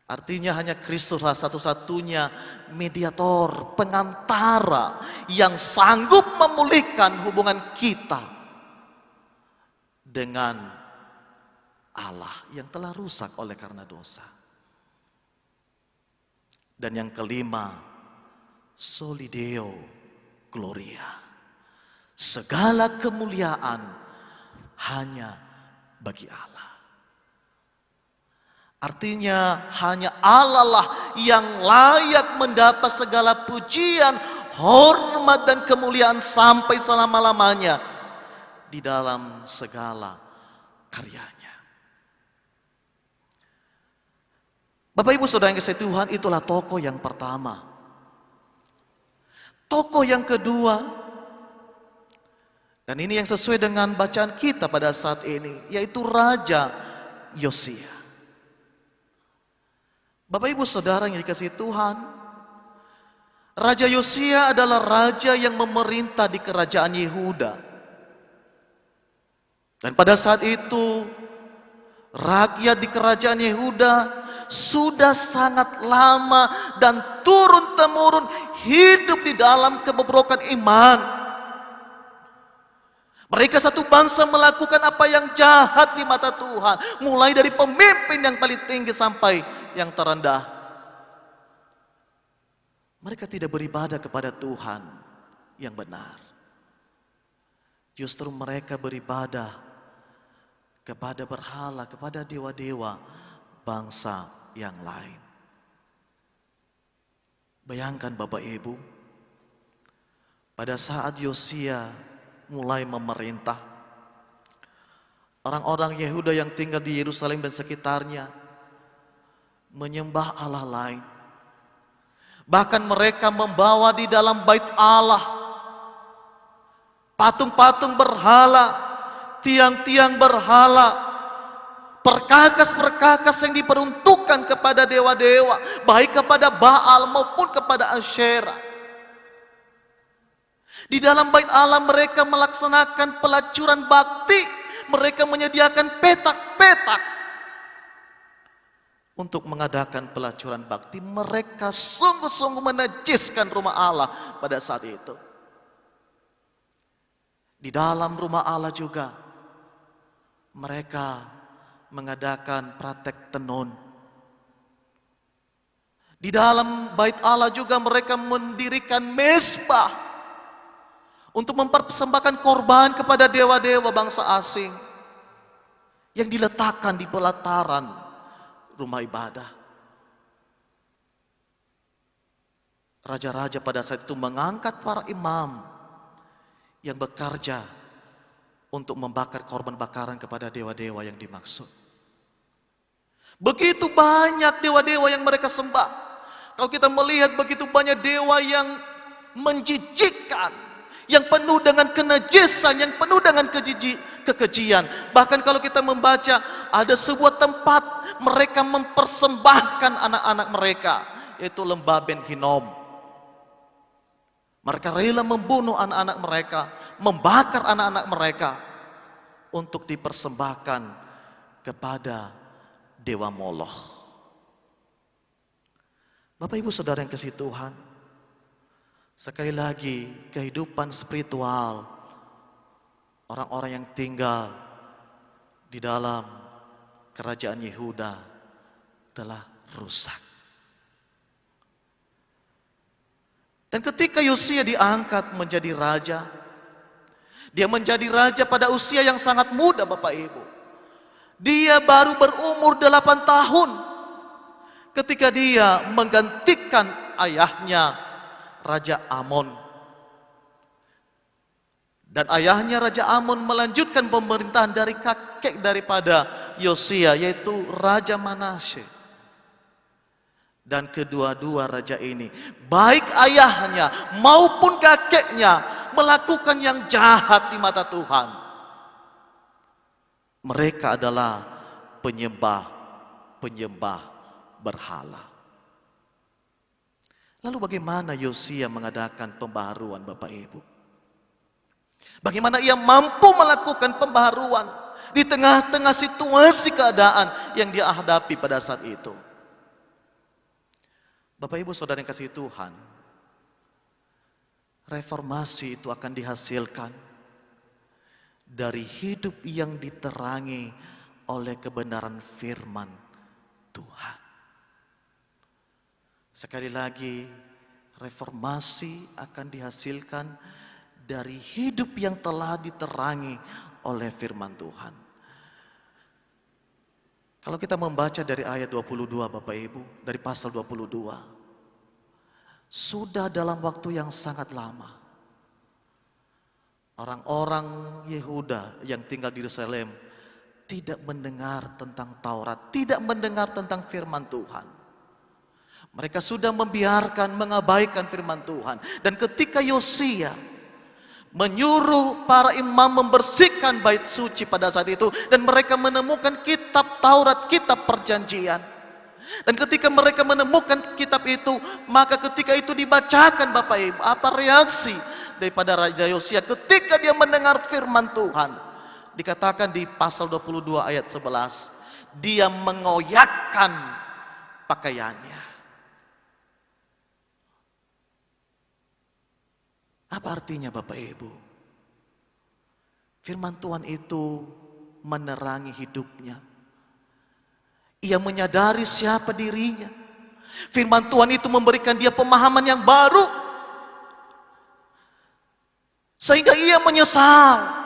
Artinya hanya Kristuslah satu-satunya mediator, pengantara yang sanggup memulihkan hubungan kita dengan Allah yang telah rusak oleh karena dosa. Dan yang kelima, soli Deo gloria. Segala kemuliaan hanya bagi Allah. Artinya hanya Allah lah yang layak mendapat segala pujian, hormat dan kemuliaan sampai selama-lamanya di dalam segala karyanya. Bapak Ibu Saudara yang kasih Tuhan, itulah tokoh yang pertama. Tokoh yang kedua, dan ini yang sesuai dengan bacaan kita pada saat ini, yaitu Raja Yosia. Bapak Ibu Saudara yang dikasihi Tuhan, Raja Yosia adalah raja yang memerintah di kerajaan Yehuda. Dan pada saat itu, rakyat di kerajaan Yehuda sudah sangat lama dan turun-temurun hidup di dalam kebobrokan iman. Mereka satu bangsa melakukan apa yang jahat di mata Tuhan, mulai dari pemimpin yang paling tinggi sampai yang terendah. Mereka tidak beribadah kepada Tuhan yang benar. Justru mereka beribadah kepada berhala, kepada dewa-dewa bangsa yang lain. Bayangkan Bapak Ibu, pada saat Yosia mulai memerintah, orang-orang Yehuda yang tinggal di Yerusalem dan sekitarnya menyembah Allah lain. Bahkan mereka membawa di dalam bait Allah patung-patung berhala, tiang-tiang berhala, perkakas-perkakas yang diperuntukkan kepada dewa-dewa, baik kepada Baal maupun kepada Asyera. Di dalam bait Allah mereka melaksanakan pelacuran bakti, mereka menyediakan petak-petak untuk mengadakan pelacuran bakti. Mereka sungguh-sungguh menajiskan rumah Allah pada saat itu. Di dalam rumah Allah juga mereka mengadakan praktek tenun. Di dalam bait Allah juga mereka mendirikan mezbah untuk mempersembahkan korban kepada dewa-dewa bangsa asing yang diletakkan di pelataran rumah ibadah. Raja-raja pada saat itu mengangkat para imam yang bekerja untuk membakar korban bakaran kepada dewa-dewa yang dimaksud. Begitu banyak dewa-dewa yang mereka sembah. Kalau kita melihat begitu banyak dewa yang menjijikkan, yang penuh dengan kenajisan, yang penuh dengan kekejian. Bahkan kalau kita membaca, ada sebuah tempat mereka mempersembahkan anak-anak mereka, yaitu lembah Ben Hinnom. Mereka rela membunuh anak-anak mereka, membakar anak-anak mereka untuk dipersembahkan kepada dewa Moloch. Bapak Ibu Saudara yang kasih Tuhan, sekali lagi kehidupan spiritual orang-orang yang tinggal di dalam kerajaan Yehuda telah rusak. Dan ketika Yosia diangkat menjadi raja, dia menjadi raja pada usia yang sangat muda Bapak Ibu. Dia baru berumur 8 tahun ketika dia menggantikan ayahnya Raja Amon. Dan ayahnya Raja Amon melanjutkan pemerintahan dari kakek daripada Yosia, yaitu Raja Manasye. Dan kedua-dua raja ini, baik ayahnya maupun kakeknya, melakukan yang jahat di mata Tuhan. Mereka adalah penyembah berhala. Lalu bagaimana Yosia mengadakan pembaharuan, Bapak Ibu? Bagaimana ia mampu melakukan pembaharuan di tengah-tengah situasi keadaan yang dia hadapi pada saat itu? Bapak Ibu Saudara yang kasih Tuhan, reformasi itu akan dihasilkan dari hidup yang diterangi oleh kebenaran firman Tuhan. Sekali lagi, reformasi akan dihasilkan dari hidup yang telah diterangi oleh firman Tuhan. Kalau kita membaca dari ayat 22 Bapak Ibu, dari pasal 22, sudah dalam waktu yang sangat lama, orang-orang Yehuda yang tinggal di Yerusalem tidak mendengar tentang Taurat, tidak mendengar tentang firman Tuhan. Mereka sudah membiarkan, mengabaikan firman Tuhan. Dan ketika Yosia menyuruh para imam membersihkan bait suci pada saat itu, dan mereka menemukan kitab Taurat, kitab perjanjian. Dan ketika mereka menemukan kitab itu, maka ketika itu dibacakan Bapak Ibu, apa reaksi daripada Raja Yosia ketika dia mendengar firman Tuhan? Dikatakan di pasal 22 ayat 11, dia mengoyakkan pakaiannya. Apa artinya Bapak Ibu? Firman Tuhan itu menerangi hidupnya. Ia menyadari siapa dirinya. Firman Tuhan itu memberikan dia pemahaman yang baru. Sehingga ia menyesal.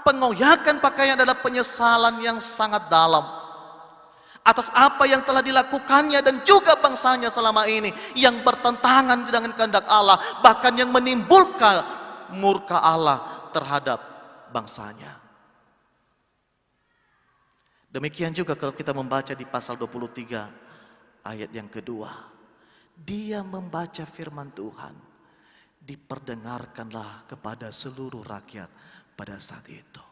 Pengoyakan pakaian adalah penyesalan yang sangat dalam atas apa yang telah dilakukannya dan juga bangsanya selama ini, yang bertentangan dengan kehendak Allah, bahkan yang menimbulkan murka Allah terhadap bangsanya. Demikian juga kalau kita membaca di pasal 23 ayat yang kedua, dia membaca firman Tuhan, diperdengarkanlah kepada seluruh rakyat pada saat itu.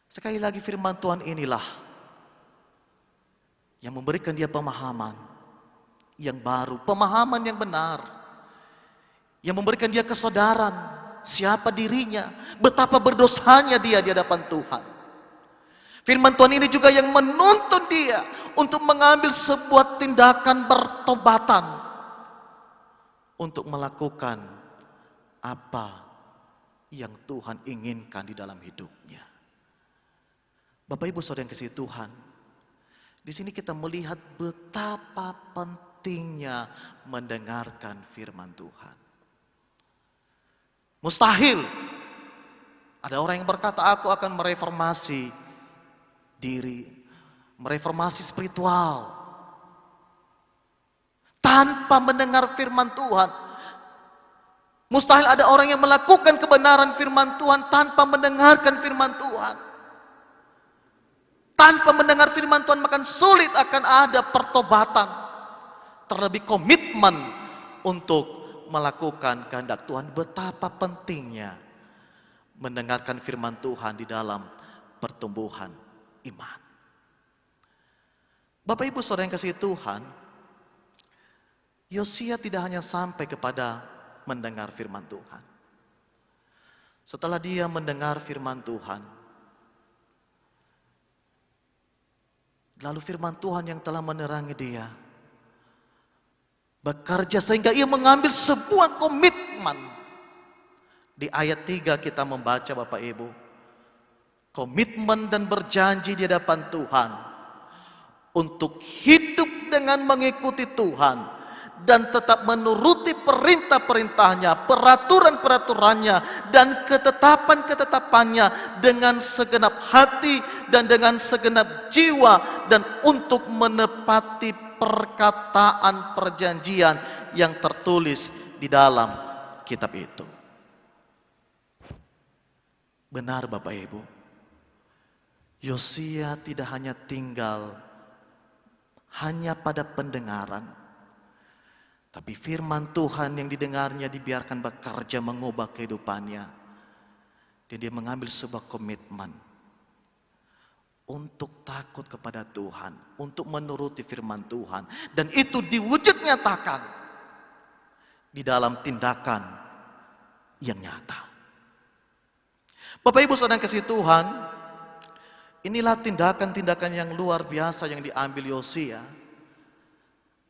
Sekali lagi, firman Tuhan inilah yang memberikan dia pemahaman yang baru, pemahaman yang benar, yang memberikan dia kesadaran siapa dirinya, betapa berdosanya dia di hadapan Tuhan. Firman Tuhan ini juga yang menuntun dia untuk mengambil sebuah tindakan bertobatan untuk melakukan apa yang Tuhan inginkan di dalam hidupnya. Bapak Ibu Saudara yang kasih Tuhan, di sini kita melihat betapa pentingnya mendengarkan firman Tuhan. Mustahil ada orang yang berkata, aku akan mereformasi diri, mereformasi spiritual, tanpa mendengar firman Tuhan. Mustahil ada orang yang melakukan kebenaran firman Tuhan tanpa mendengarkan firman Tuhan. Tanpa mendengar firman Tuhan, maka sulit akan ada pertobatan. Terlebih komitmen untuk melakukan kehendak Tuhan. Betapa pentingnya mendengarkan firman Tuhan di dalam pertumbuhan iman. Bapak Ibu Saudara yang kasih Tuhan, Yosia tidak hanya sampai kepada mendengar firman Tuhan. Setelah dia mendengar firman Tuhan, lalu firman Tuhan yang telah menerangi dia bekerja sehingga ia mengambil sebuah komitmen. Di ayat 3 kita membaca Bapak Ibu, komitmen dan berjanji di hadapan Tuhan untuk hidup dengan mengikuti Tuhan dan tetap menuruti perintah-perintahnya, peraturan-peraturannya, dan ketetapan-ketetapannya dengan segenap hati dan dengan segenap jiwa, dan untuk menepati perkataan perjanjian yang tertulis di dalam kitab itu. Benar Bapak Ibu, Yosia tidak hanya tinggal hanya pada pendengaran, tapi firman Tuhan yang didengarnya dibiarkan bekerja mengubah kehidupannya. Dan dia mengambil sebuah komitmen untuk takut kepada Tuhan, untuk menuruti firman Tuhan. Dan itu diwujud nyatakan di dalam tindakan yang nyata. Bapak Ibu Saudara kasih Tuhan, inilah tindakan-tindakan yang luar biasa yang diambil Yosia.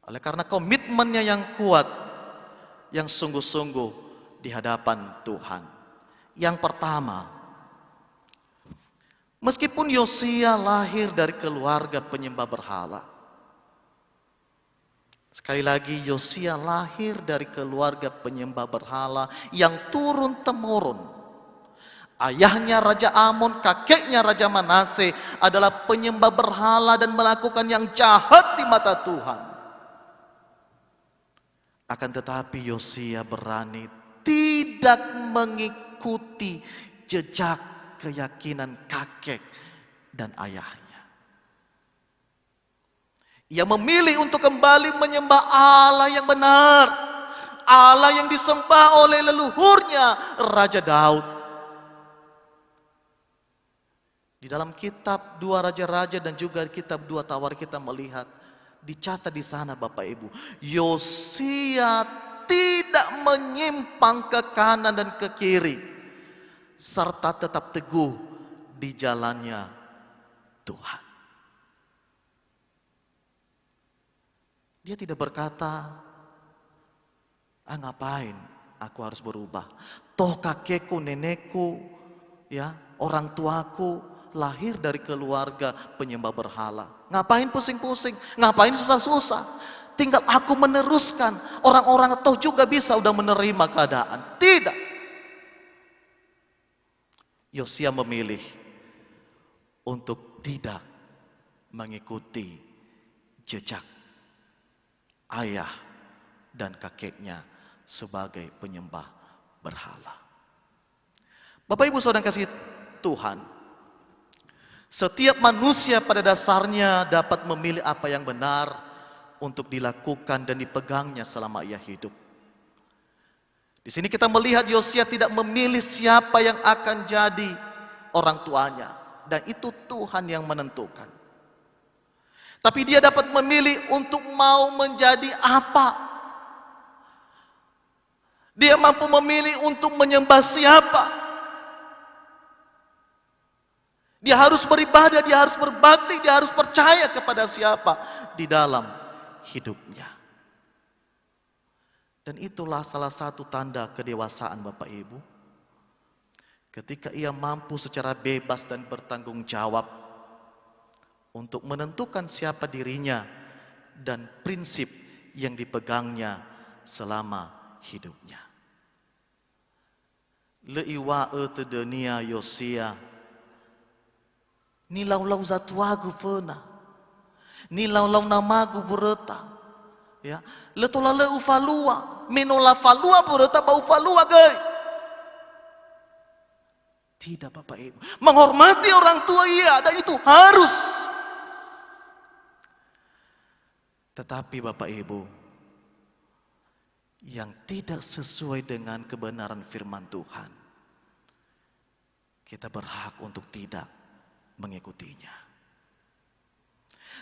Oleh karena komitmennya yang kuat, yang sungguh-sungguh di hadapan Tuhan. Yang pertama, meskipun Yosia lahir dari keluarga penyembah berhala. Sekali lagi, Yosia lahir dari keluarga penyembah berhala yang turun-temurun. Ayahnya Raja Amon, kakeknya Raja Manase adalah penyembah berhala dan melakukan yang jahat di mata Tuhan. Akan tetapi Yosia berani tidak mengikuti jejak keyakinan kakek dan ayahnya. Ia memilih untuk kembali menyembah Allah yang benar, Allah yang disembah oleh leluhurnya Raja Daud. Di dalam kitab 2 Raja-Raja dan juga kitab 2 Tawar kita melihat, dicatat di sana Bapak Ibu, Yosia tidak menyimpang ke kanan dan ke kiri, serta tetap teguh di jalannya Tuhan. Dia tidak berkata, ngapain aku harus berubah? Toh kakekku, nenekku, ya, orang tuaku lahir dari keluarga penyembah berhala. Ngapain pusing-pusing? Ngapain susah-susah? Tinggal aku meneruskan. Orang-orang toh juga bisa udah menerima keadaan. Tidak. Yosia memilih untuk tidak mengikuti jejak ayah dan kakeknya sebagai penyembah berhala. Bapak Ibu Saudara kasih Tuhan, setiap manusia pada dasarnya dapat memilih apa yang benar untuk dilakukan dan dipegangnya selama ia hidup. Di sini kita melihat Yosia tidak memilih siapa yang akan jadi orang tuanya, dan itu Tuhan yang menentukan. Tapi dia dapat memilih untuk mau menjadi apa. Dia mampu memilih untuk menyembah siapa. Dia harus beribadah, dia harus berbakti, dia harus percaya kepada siapa di dalam hidupnya. Dan itulah salah satu tanda kedewasaan Bapak Ibu. Ketika ia mampu secara bebas dan bertanggung jawab untuk menentukan siapa dirinya dan prinsip yang dipegangnya selama hidupnya. Leiwa etedenia Yosia, nilau-lau zatuagu fena, nilau-lau namagu bereta, ya, letolale ufalua, menola falua bereta bau falua gay. Tidak Bapak Ibu, menghormati orang tua iya, dan itu harus. Tetapi Bapak Ibu, yang tidak sesuai dengan kebenaran firman Tuhan, kita berhak untuk tidak mengikutinya.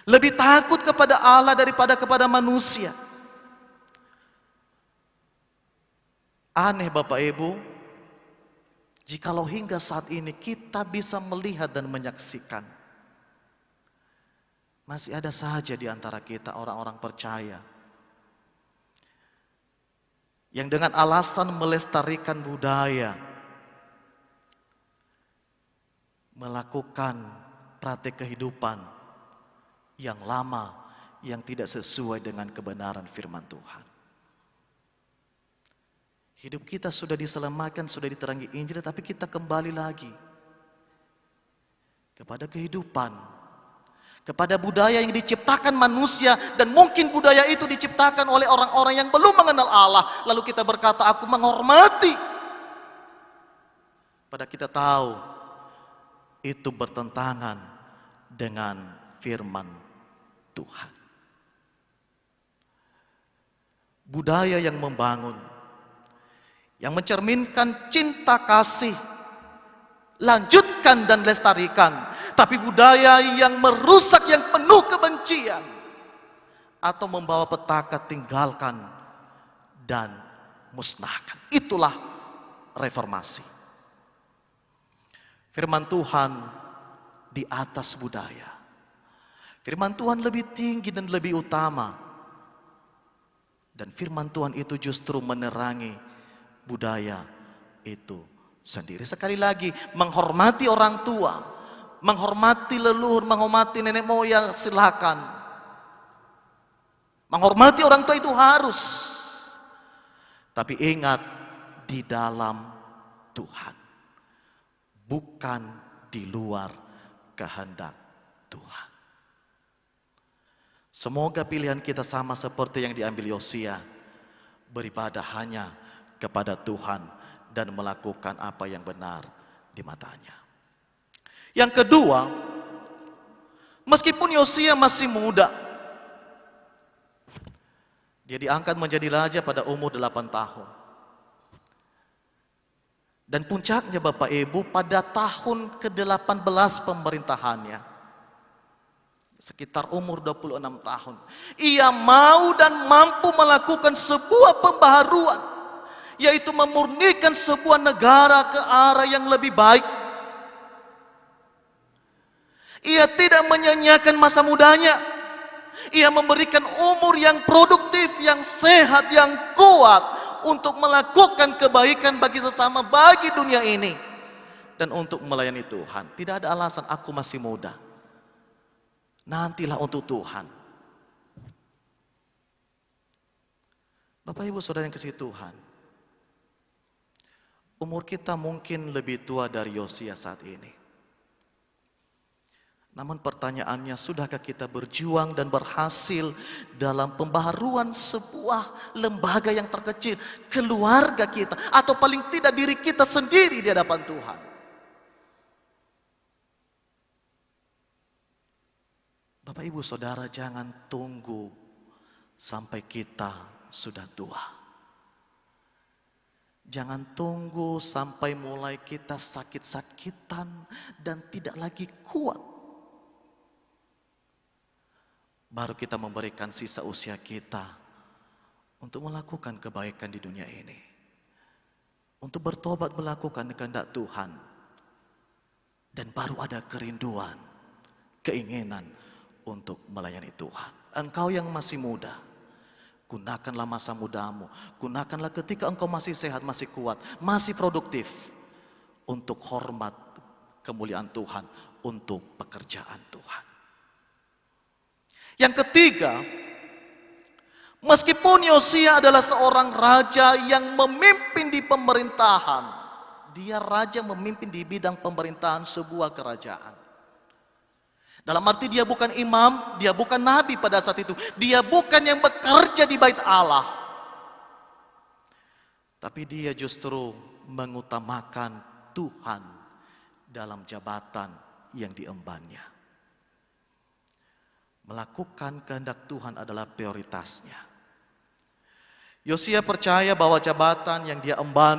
Lebih takut kepada Allah daripada kepada manusia. Aneh Bapak Ibu, jikalau hingga saat ini kita bisa melihat dan menyaksikan, masih ada saja di antara kita orang-orang percaya yang dengan alasan melestarikan budaya, melakukan praktek kehidupan yang lama yang tidak sesuai dengan kebenaran firman Tuhan. Hidup kita sudah diselamatkan, sudah diterangi Injil, tapi kita kembali lagi kepada kehidupan, kepada budaya yang diciptakan manusia, dan mungkin budaya itu diciptakan oleh orang-orang yang belum mengenal Allah. Lalu kita berkata, aku menghormati. Padahal kita tahu itu bertentangan dengan firman Tuhan. budaya yang membangun, yang mencerminkan cinta kasih, lanjutkan dan lestarikan. Tapi budaya yang merusak, yang penuh kebencian, atau membawa petaka, tinggalkan dan musnahkan. Itulah reformasi. Firman Tuhan di atas budaya. Firman Tuhan lebih tinggi dan lebih utama. Dan firman Tuhan itu justru menerangi budaya itu sendiri. Sekali lagi, menghormati orang tua, menghormati leluhur, menghormati nenek moyang, silakan. Menghormati orang tua itu harus. Tapi ingat, di dalam Tuhan, bukan di luar kehendak Tuhan. Semoga pilihan kita sama seperti yang diambil Yosia, beribadah hanya kepada Tuhan dan melakukan apa yang benar di matanya. Yang kedua, meskipun Yosia masih muda, dia diangkat menjadi raja pada umur 8 tahun. Dan puncaknya Bapak Ibu, pada tahun ke-18 pemerintahannya, sekitar umur 26 tahun, ia mau dan mampu melakukan sebuah pembaharuan, yaitu memurnikan sebuah negara ke arah yang lebih baik. Ia tidak menyanyiakan masa mudanya. Ia memberikan umur yang produktif, yang sehat, yang kuat untuk melakukan kebaikan bagi sesama, bagi dunia ini, dan untuk melayani Tuhan. Tidak ada alasan aku masih muda. Nantilah untuk Tuhan. Bapak Ibu Saudara yang kasih Tuhan, umur kita mungkin lebih tua dari Yosia saat ini. Namun pertanyaannya, sudahkah kita berjuang dan berhasil dalam pembaharuan sebuah lembaga yang terkecil, keluarga kita, atau paling tidak diri kita sendiri di hadapan Tuhan? Bapak Ibu Saudara, jangan tunggu sampai kita sudah tua. Jangan tunggu sampai mulai kita sakit-sakitan dan tidak lagi kuat, baru kita memberikan sisa usia kita untuk melakukan kebaikan di dunia ini, untuk bertobat melakukan kehendak Tuhan, dan baru ada kerinduan, keinginan untuk melayani Tuhan. Engkau yang masih muda, gunakanlah masa mudamu, gunakanlah ketika engkau masih sehat, masih kuat, masih produktif, untuk hormat kemuliaan Tuhan, untuk pekerjaan Tuhan. Yang ketiga, meskipun Yosia adalah seorang raja yang memimpin di pemerintahan, dia raja memimpin di bidang pemerintahan sebuah kerajaan. Dalam arti dia bukan imam, dia bukan nabi pada saat itu, dia bukan yang bekerja di bait Allah. Tapi dia justru mengutamakan Tuhan dalam jabatan yang diembannya. Melakukan kehendak Tuhan adalah prioritasnya. Yosia percaya bahwa jabatan yang dia emban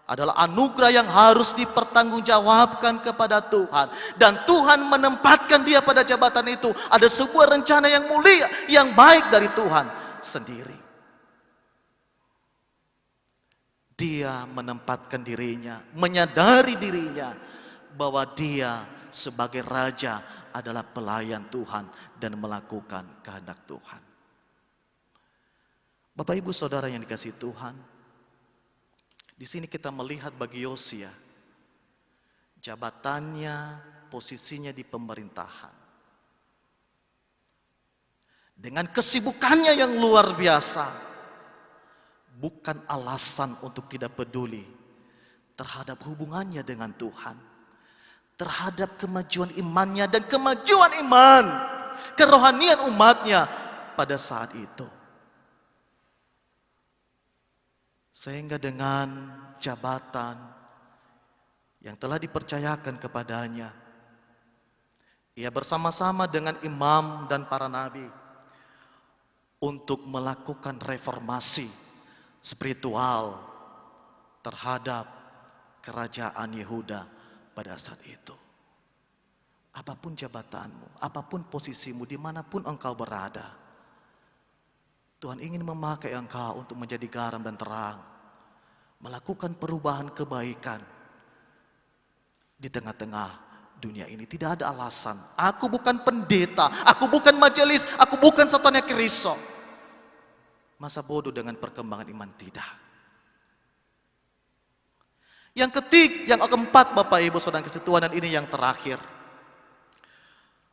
adalah anugerah yang harus dipertanggungjawabkan kepada Tuhan. Dan Tuhan menempatkan dia pada jabatan itu. Ada sebuah rencana yang mulia, yang baik dari Tuhan sendiri. Dia menempatkan dirinya, menyadari dirinya bahwa dia sebagai raja adalah pelayan Tuhan dan melakukan kehendak Tuhan. Bapak Ibu Saudara yang dikasihi Tuhan, di sini kita melihat bagi Yosia, jabatannya, posisinya di pemerintahan, dengan kesibukannya yang luar biasa, bukan alasan untuk tidak peduli terhadap hubungannya dengan Tuhan, terhadap kemajuan imannya dan kemajuan iman, kerohanian umatnya pada saat itu. Sehingga dengan jabatan yang telah dipercayakan kepadanya, ia bersama-sama dengan imam dan para nabi untuk melakukan reformasi spiritual terhadap kerajaan Yehuda pada saat itu. Apapun jabatanmu, apapun posisimu, dimanapun engkau berada, Tuhan ingin memakai engkau untuk menjadi garam dan terang, melakukan perubahan kebaikan di tengah-tengah dunia ini. Tidak ada alasan. Aku bukan pendeta, aku bukan majelis, aku bukan satunya Kristo. Masa bodoh dengan perkembangan iman, tidak. Yang keempat Bapak Ibu Saudara kasih Tuhan, dan ini yang terakhir.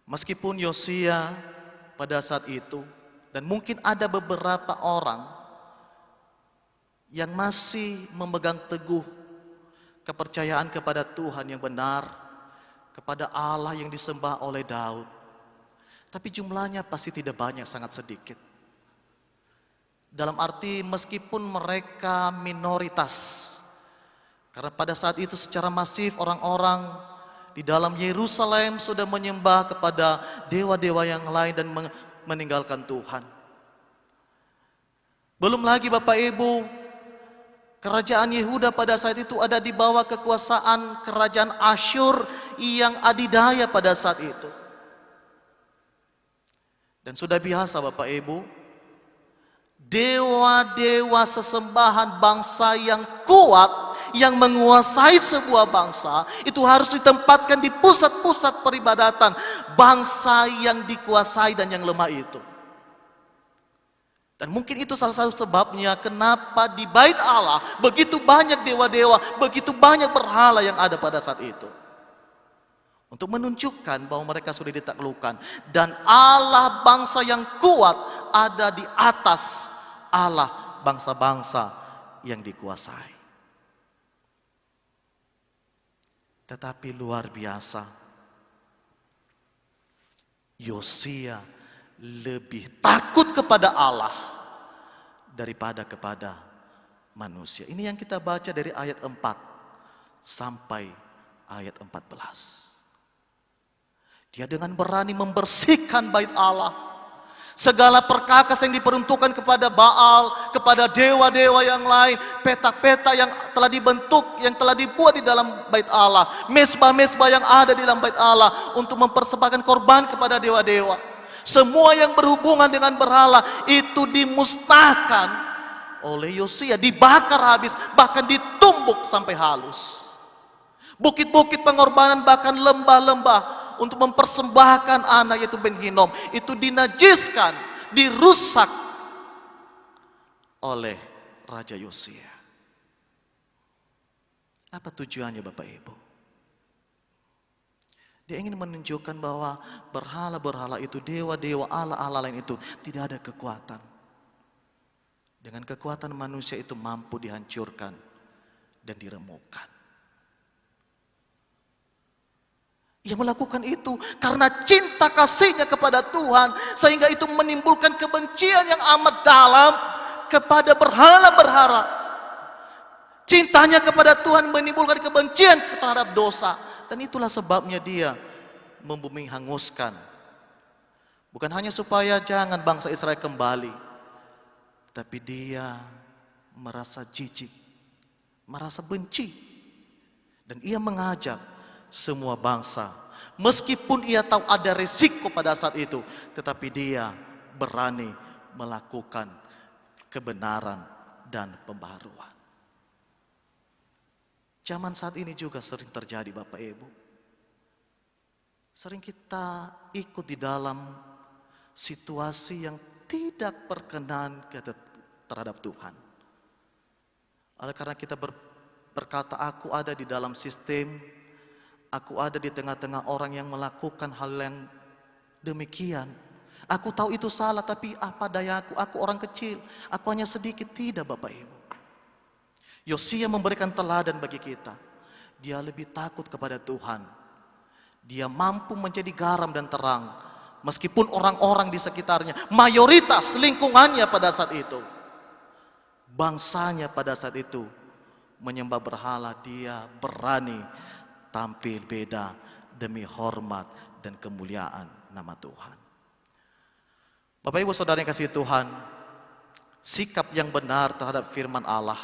Meskipun Yosia pada saat itu, dan mungkin ada beberapa orang yang masih memegang teguh kepercayaan kepada Tuhan yang benar, kepada Allah yang disembah oleh Daud. Tapi jumlahnya pasti tidak banyak, sangat sedikit. Dalam arti meskipun mereka minoritas, karena pada saat itu secara masif orang-orang di dalam Yerusalem sudah menyembah kepada dewa-dewa yang lain dan meninggalkan Tuhan. Belum lagi Bapak Ibu, kerajaan Yehuda pada saat itu ada di bawah kekuasaan kerajaan Asyur yang adidaya pada saat itu. Dan sudah biasa Bapak Ibu, dewa-dewa sesembahan bangsa yang kuat, yang menguasai sebuah bangsa, itu harus ditempatkan di pusat-pusat peribadatan bangsa yang dikuasai dan yang lemah itu. Dan mungkin itu salah satu sebabnya kenapa di bait Allah begitu banyak dewa-dewa, begitu banyak berhala yang ada pada saat itu. Untuk menunjukkan bahwa mereka sudah ditaklukkan. Dan Allah bangsa yang kuat ada di atas Allah bangsa-bangsa yang dikuasai. Tetapi luar biasa, Yosia lebih takut kepada Allah daripada kepada manusia. Ini yang kita baca dari ayat 4 sampai ayat 14. Dia dengan berani membersihkan bait Allah. Segala perkakas yang diperuntukkan kepada Baal, kepada dewa-dewa yang lain, peta-peta yang telah dibentuk, yang telah dibuat di dalam bait Allah, mezbah-mezbah yang ada di dalam bait Allah untuk mempersembahkan korban kepada dewa-dewa. Semua yang berhubungan dengan berhala itu dimusnahkan oleh Yosia, dibakar habis, bahkan ditumbuk sampai halus. Bukit-bukit pengorbanan, bahkan lembah-lembah untuk mempersembahkan anak yaitu Ben Hinnom itu dinajiskan, dirusak oleh Raja Yosia. Apa tujuannya Bapak Ibu? Dia ingin menunjukkan bahwa berhala-berhala itu, dewa-dewa, Allah-Allah lain itu tidak ada kekuatan. Dengan kekuatan manusia itu mampu dihancurkan dan diremukkan. Ia melakukan itu karena cinta kasihnya kepada Tuhan, sehingga itu menimbulkan kebencian yang amat dalam kepada berhala-berhala. Cintanya kepada Tuhan menimbulkan kebencian terhadap dosa. Dan itulah sebabnya dia membumi hanguskan. Bukan hanya supaya jangan bangsa Israel kembali, tapi dia merasa jijik, merasa benci. Dan ia mengajak semua bangsa, meskipun ia tahu ada risiko pada saat itu, tetapi dia berani melakukan kebenaran dan pembaharuan. Zaman saat ini juga sering terjadi Bapak Ibu. Sering kita ikut di dalam situasi yang tidak berkenan terhadap Tuhan. Oleh karena kita berkata, aku ada di dalam sistem, aku ada di tengah-tengah orang yang melakukan hal yang demikian. Aku tahu itu salah, tapi apa dayaku, aku orang kecil, aku hanya sedikit. Tidak Bapak Ibu. Yosia memberikan teladan bagi kita. Dia lebih takut kepada Tuhan. Dia mampu menjadi garam dan terang. Meskipun orang-orang di sekitarnya, mayoritas lingkungannya pada saat itu, bangsanya pada saat itu menyembah berhala, dia berani tampil beda demi hormat dan kemuliaan nama Tuhan. Bapak Ibu Saudara yang kasih Tuhan, sikap yang benar terhadap firman Allah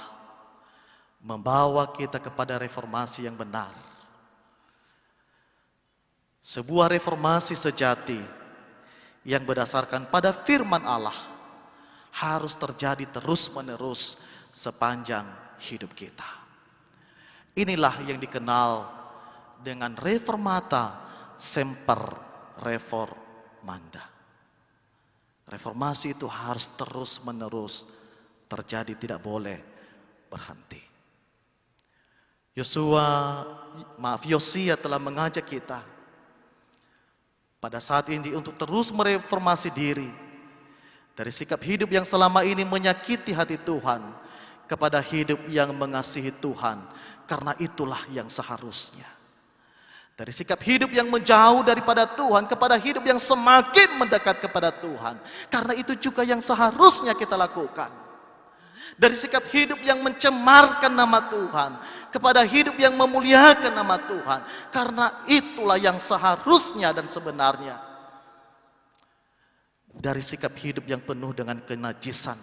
membawa kita kepada reformasi yang benar. Sebuah reformasi sejati yang berdasarkan pada firman Allah harus terjadi terus-menerus sepanjang hidup kita. Inilah yang dikenal dengan reformata semper reformanda. Reformasi itu harus terus-menerus terjadi, tidak boleh berhenti. Yosia telah mengajak kita pada saat ini untuk terus mereformasi diri dari sikap hidup yang selama ini menyakiti hati Tuhan kepada hidup yang mengasihi Tuhan, karena itulah yang seharusnya. Dari sikap hidup yang menjauh daripada Tuhan kepada hidup yang semakin mendekat kepada Tuhan, karena itu juga yang seharusnya kita lakukan. Dari sikap hidup yang mencemarkan nama Tuhan kepada hidup yang memuliakan nama Tuhan, karena itulah yang seharusnya dan sebenarnya. Dari sikap hidup yang penuh dengan kenajisan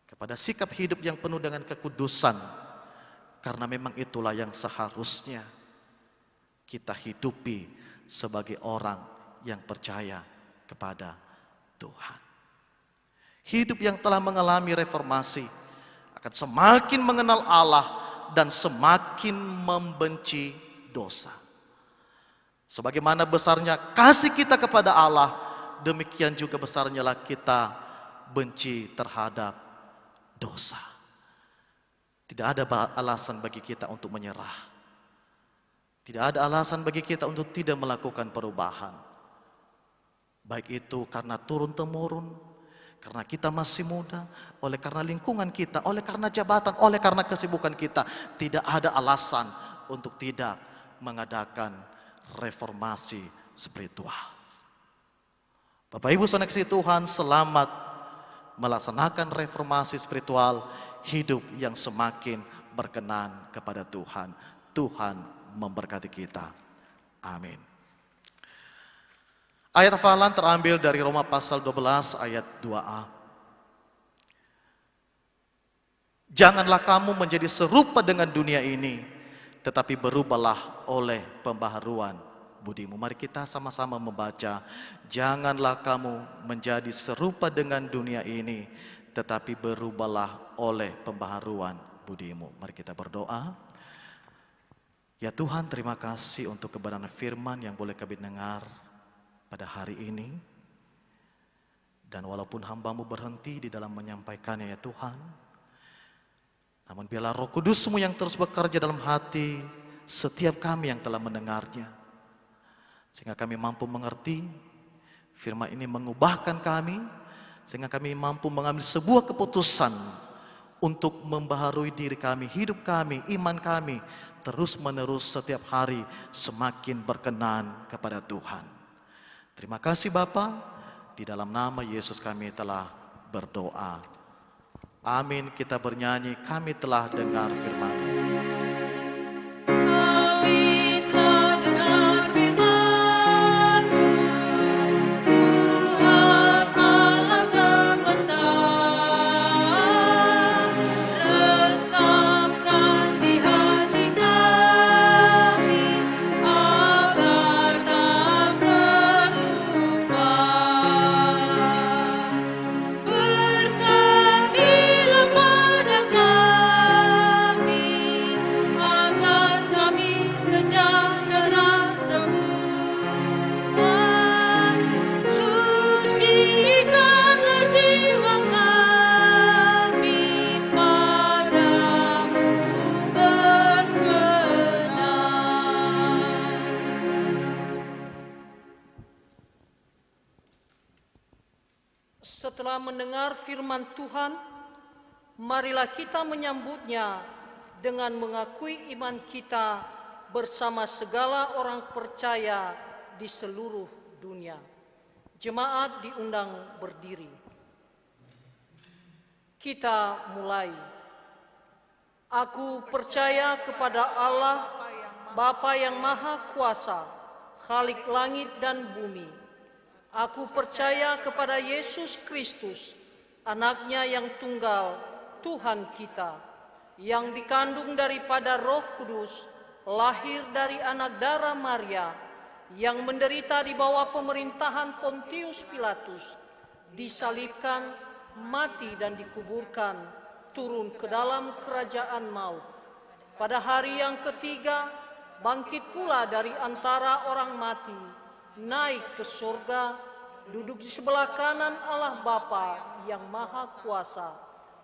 kepada sikap hidup yang penuh dengan kekudusan, karena memang itulah yang seharusnya kita hidupi sebagai orang yang percaya kepada Tuhan. Hidup yang telah mengalami reformasi akan semakin mengenal Allah dan semakin membenci dosa. Sebagaimana besarnya kasih kita kepada Allah, demikian juga besarnya lah kita benci terhadap dosa. Tidak ada alasan bagi kita untuk menyerah. Tidak ada alasan bagi kita untuk tidak melakukan perubahan. Baik itu karena turun-temurun, karena kita masih muda, oleh karena lingkungan kita, oleh karena jabatan, oleh karena kesibukan kita. Tidak ada alasan untuk tidak mengadakan reformasi spiritual. Bapak Ibu Saudara kasih Tuhan, selamat melaksanakan reformasi spiritual, hidup yang semakin berkenan kepada Tuhan. Tuhan memberkati kita. Amin. Ayat hafalan terambil dari Roma pasal 12 ayat 2a. Janganlah kamu menjadi serupa dengan dunia ini, tetapi berubahlah oleh pembaharuan budimu. Mari kita sama-sama membaca. Janganlah kamu menjadi serupa dengan dunia ini, tetapi berubahlah oleh pembaharuan budimu. Mari kita berdoa. Ya Tuhan, terima kasih untuk kebenaran firman yang boleh kami dengar pada hari ini. Dan walaupun hamba-Mu berhenti di dalam menyampaikannya ya Tuhan, namun biarlah Roh Kudus-Mu yang terus bekerja dalam hati setiap kami yang telah mendengarnya, sehingga kami mampu mengerti firman ini, mengubahkan kami, sehingga kami mampu mengambil sebuah keputusan untuk membaharui diri kami, hidup kami, iman kami, terus menerus setiap hari semakin berkenan kepada Tuhan. Terima kasih Bapa, di dalam nama Yesus kami telah berdoa. Amin. Kita bernyanyi, kami telah dengar firman. Kami telah dengar firman-Mu, Tuhan Allah semesta. Resapkan di hati kami agar tak terlupa. Berkatilah pada kami agar kami sejahtera semua. Sucikanlah jiwa kami padamu berkenan. Setelah mendengar firman Tuhan, marilah kita menyambutnya dengan mengakui iman kita bersama segala orang percaya di seluruh dunia. Jemaat diundang berdiri. Kita mulai. Aku percaya kepada Allah, Bapa yang Maha Kuasa, Khalik langit dan bumi. Aku percaya kepada Yesus Kristus, Anaknya yang tunggal, Tuhan kita, yang dikandung daripada Roh Kudus, lahir dari anak darah Maria, yang menderita di bawah pemerintahan Pontius Pilatus, disalibkan, mati dan dikuburkan, turun ke dalam kerajaan maut. Pada hari yang ketiga, bangkit pula dari antara orang mati, naik ke surga, duduk di sebelah kanan Allah Bapa yang Maha Kuasa,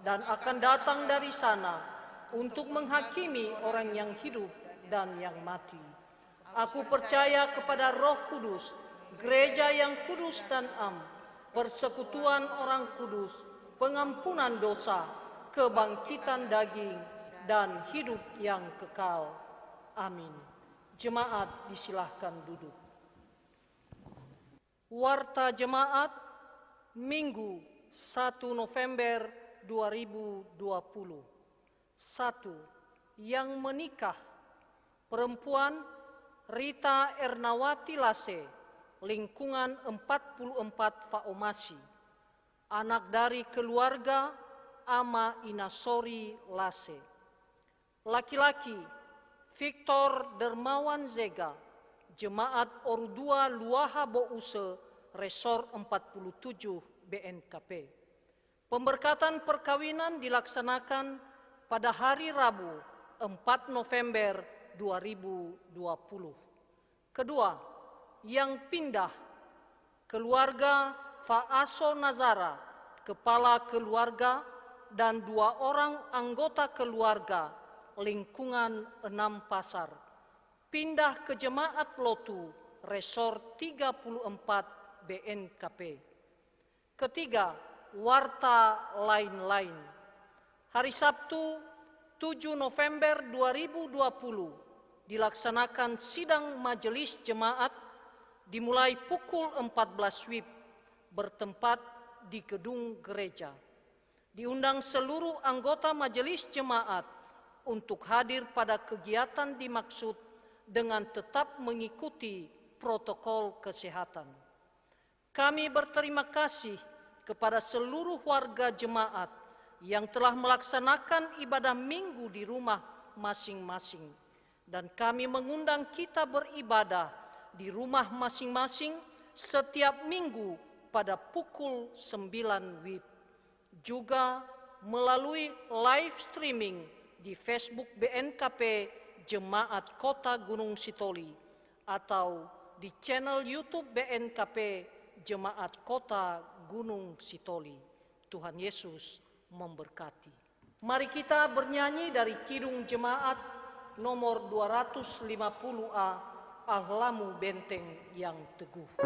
dan akan datang dari sana untuk menghakimi orang yang hidup dan yang mati. Aku percaya kepada Roh Kudus, gereja yang kudus dan am, persekutuan orang kudus, pengampunan dosa, kebangkitan daging, dan hidup yang kekal. Amin. Jemaat disilahkan duduk. Warta Jemaat Minggu 1 November 2020. 1. Yang menikah. Perempuan Rita Ernawati Lase, lingkungan 44 Faomasi. Anak dari keluarga Ama Inasori Lase. Laki-laki Victor Dermawan Zega, Jemaat Ordua Luaha Bouse, Resor 47 BNKP. Pemberkatan perkawinan dilaksanakan pada hari Rabu 4 November 2020. Kedua, yang pindah, keluarga Faaso Nazara, kepala keluarga, dan 2 orang anggota keluarga, lingkungan 6 Pasar, pindah ke Jemaat Lotu, Resor 34 BNKP. Ketiga, warta lain-lain. Hari Sabtu 7 November 2020 dilaksanakan sidang majelis jemaat dimulai pukul 14 WIB bertempat di gedung gereja. Diundang seluruh anggota majelis jemaat untuk hadir pada kegiatan dimaksud dengan tetap mengikuti protokol kesehatan. Kami berterima kasih kepada seluruh warga jemaat yang telah melaksanakan ibadah minggu di rumah masing-masing, dan kami mengundang kita beribadah di rumah masing-masing setiap minggu pada pukul 9 WIB. Juga melalui live streaming di Facebook BNKP Jemaat Kota Gunung Sitoli atau di channel YouTube BNKP Jemaat Kota Gunung Sitoli. Tuhan Yesus memberkati. Mari kita bernyanyi dari Kidung Jemaat nomor 250A, Ahlamu Benteng yang Teguh.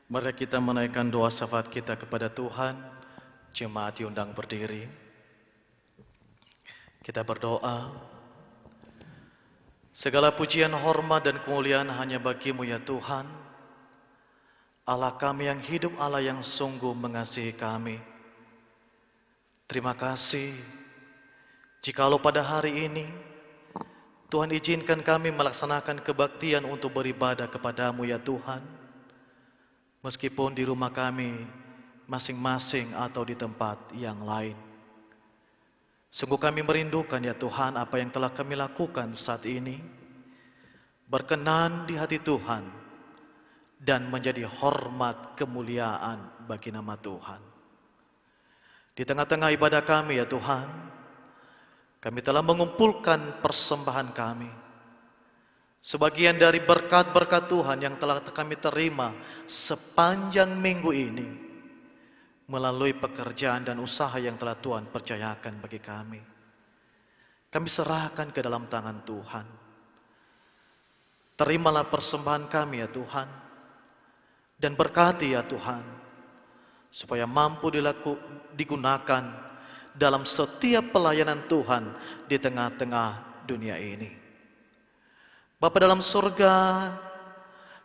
Mari kita menaikkan doa syafaat kita kepada Tuhan. Jemaat diundang berdiri. Kita berdoa. Segala pujian, hormat, dan kemuliaan hanya bagi-Mu ya Tuhan, Allah kami yang hidup, Allah yang sungguh mengasihi kami. Terima kasih jikalau pada hari ini Tuhan izinkan kami melaksanakan kebaktian untuk beribadah kepada-Mu ya Tuhan, meskipun di rumah kami masing-masing atau di tempat yang lain. Sungguh kami merindukan ya Tuhan apa yang telah kami lakukan saat ini berkenan di hati Tuhan, dan menjadi hormat kemuliaan bagi nama Tuhan. Di tengah-tengah ibadah kami ya Tuhan, kami telah mengumpulkan persembahan kami. Sebagian dari berkat-berkat Tuhan yang telah kami terima sepanjang minggu ini melalui pekerjaan dan usaha yang telah Tuhan percayakan bagi kami. Kami serahkan ke dalam tangan Tuhan. Terimalah persembahan kami ya Tuhan, dan berkati ya Tuhan, supaya mampu digunakan dalam setiap pelayanan Tuhan di tengah-tengah dunia ini. Bapa dalam surga,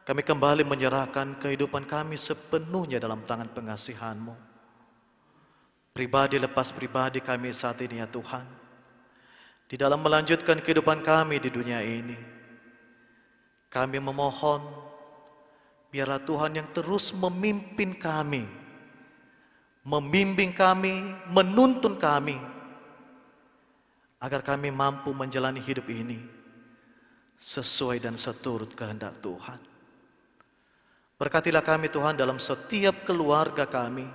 kami kembali menyerahkan kehidupan kami sepenuhnya dalam tangan pengasihan-Mu. Pribadi lepas pribadi kami saat ini ya Tuhan, di dalam melanjutkan kehidupan kami di dunia ini, kami memohon, biarlah Tuhan yang terus memimpin kami, membimbing kami, menuntun kami, agar kami mampu menjalani hidup ini sesuai dan seturut kehendak Tuhan. Berkatilah kami Tuhan dalam setiap keluarga kami.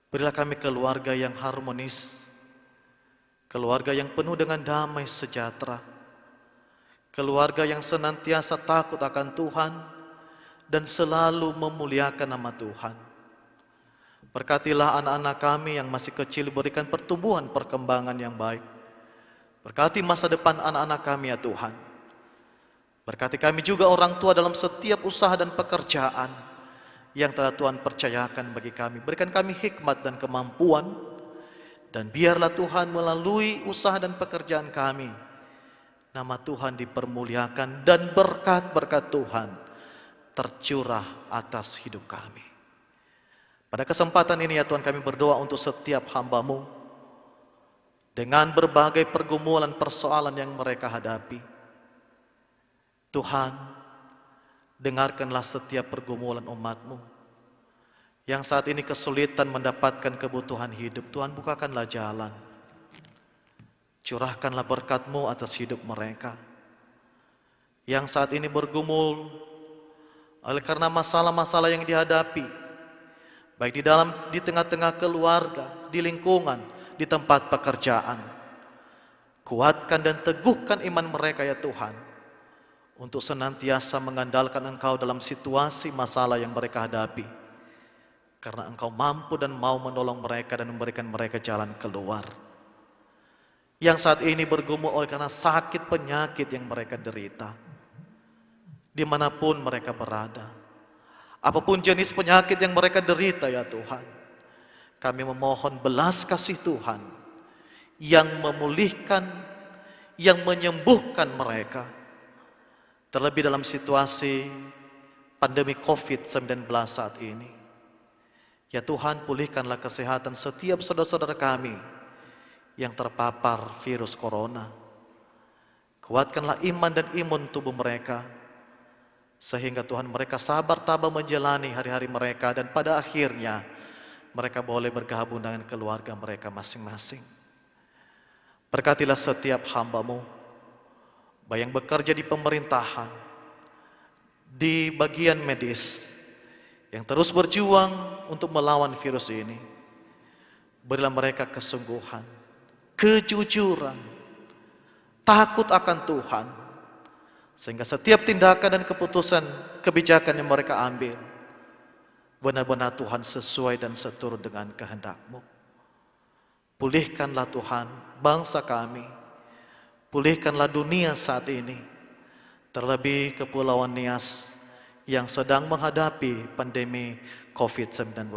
Berilah kami keluarga yang harmonis, keluarga yang penuh dengan damai sejahtera, keluarga yang senantiasa takut akan Tuhan dan selalu memuliakan nama Tuhan. Berkatilah anak-anak kami yang masih kecil, berikan pertumbuhan perkembangan yang baik. Berkati masa depan anak-anak kami ya Tuhan. Berkati kami juga orang tua dalam setiap usaha dan pekerjaan yang telah Tuhan percayakan bagi kami. Berikan kami hikmat dan kemampuan, dan biarlah Tuhan melalui usaha dan pekerjaan kami, nama Tuhan dipermuliakan dan berkat-berkat Tuhan tercurah atas hidup kami. Pada kesempatan ini ya Tuhan, kami berdoa untuk setiap hamba-Mu dengan berbagai pergumulan persoalan yang mereka hadapi. Tuhan, dengarkanlah setiap pergumulan umat-Mu yang saat ini kesulitan mendapatkan kebutuhan hidup. Tuhan, bukakanlah jalan. Curahkanlah berkat-Mu atas hidup mereka yang saat ini bergumul oleh karena masalah-masalah yang dihadapi, baik di tengah-tengah keluarga, di lingkungan, di tempat pekerjaan. Kuatkan dan teguhkan iman mereka ya Tuhan, untuk senantiasa mengandalkan Engkau dalam situasi masalah yang mereka hadapi, karena Engkau mampu dan mau menolong mereka dan memberikan mereka jalan keluar. Yang saat ini bergumul oleh karena sakit penyakit yang mereka derita, dimanapun mereka berada, apapun jenis penyakit yang mereka derita ya Tuhan, kami memohon belas kasih Tuhan yang memulihkan, yang menyembuhkan mereka. Terlebih dalam situasi pandemi COVID-19 saat ini, ya Tuhan, pulihkanlah kesehatan setiap saudara-saudara kami yang terpapar virus corona. Kuatkanlah iman dan imun tubuh mereka, sehingga Tuhan mereka sabar tabah menjalani hari-hari mereka, dan pada akhirnya mereka boleh bergabung dengan keluarga mereka masing-masing. Berkatilah setiap hamba-Mu, baik yang bekerja di pemerintahan, di bagian medis, yang terus berjuang untuk melawan virus ini. Berilah mereka kesungguhan, kejujuran, takut akan Tuhan, sehingga setiap tindakan dan keputusan kebijakan yang mereka ambil benar-benar Tuhan sesuai dan seturut dengan kehendak-Mu. Pulihkanlah Tuhan bangsa kami, pulihkanlah dunia saat ini, terlebih Kepulauan Nias yang sedang menghadapi pandemi COVID-19.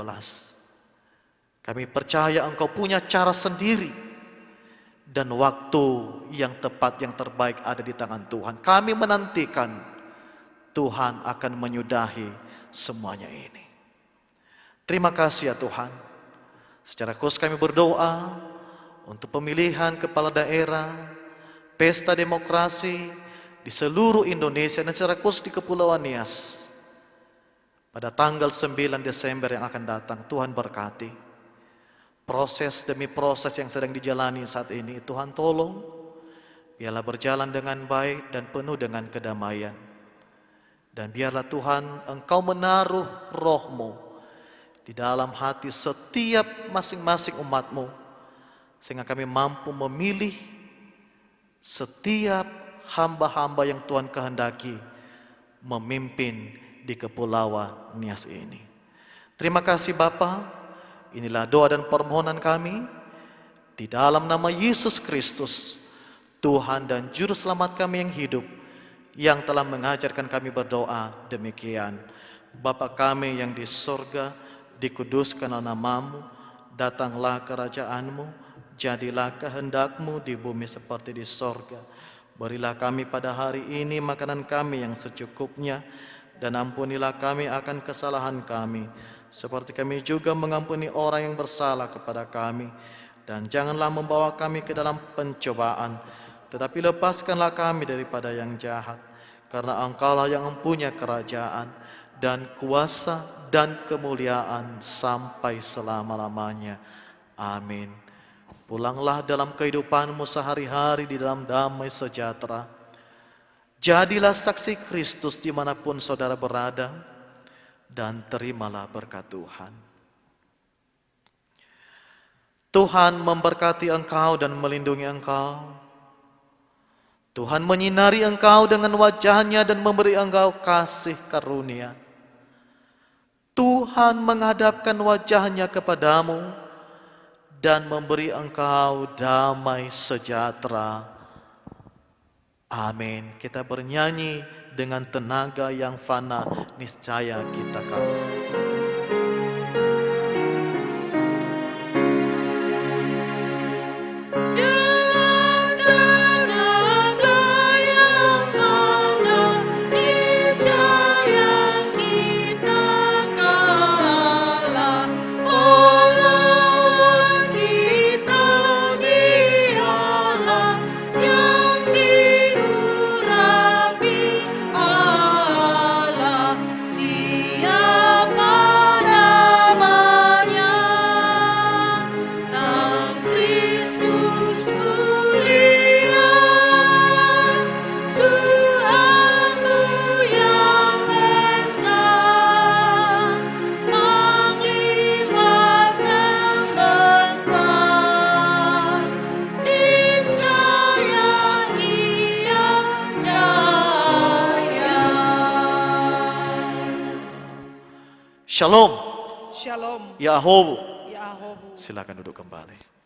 Kami percaya Engkau punya cara sendiri, dan waktu yang tepat, yang terbaik ada di tangan Tuhan. Kami menantikan Tuhan akan menyudahi semuanya ini. Terima kasih ya Tuhan. Secara khusus kami berdoa untuk pemilihan kepala daerah, pesta demokrasi di seluruh Indonesia dan secara khusus di Kepulauan Nias pada tanggal 9 Desember yang akan datang. Tuhan berkati proses demi proses yang sedang dijalani saat ini. Tuhan tolong, biarlah berjalan dengan baik dan penuh dengan kedamaian. Dan biarlah Tuhan Engkau menaruh roh-Mu di dalam hati setiap masing-masing umat-Mu, sehingga kami mampu memilih setiap hamba-hamba yang Tuhan kehendaki memimpin di Kepulauan Nias ini. Terima kasih Bapa. Inilah doa dan permohonan kami di dalam nama Yesus Kristus, Tuhan dan Juru Selamat kami yang hidup, yang telah mengajarkan kami berdoa demikian. Bapa kami yang di sorga, dikuduskanlah nama-Mu, datanglah kerajaan-Mu, jadilah kehendak-Mu di bumi seperti di sorga. Berilah kami pada hari ini makanan kami yang secukupnya, dan ampunilah kami akan kesalahan kami, seperti kami juga mengampuni orang yang bersalah kepada kami. Dan janganlah membawa kami ke dalam pencobaan, tetapi lepaskanlah kami daripada yang jahat. Karena Engkaulah yang mempunyai kerajaan dan kuasa dan kemuliaan sampai selama-lamanya. Amin. Pulanglah dalam kehidupanmu sehari-hari di dalam damai sejahtera. Jadilah saksi Kristus dimanapun saudara berada, dan terimalah berkat Tuhan. Tuhan memberkati engkau dan melindungi engkau. Tuhan menyinari engkau dengan wajah-Nya dan memberi engkau kasih karunia. Tuhan menghadapkan wajah-Nya kepadamu dan memberi engkau damai sejahtera. Amin. Kita bernyanyi dengan tenaga yang fana, niscaya kita kalah. Shalom. Shalom. Yahobu. Yahobu. Silakan duduk kembali.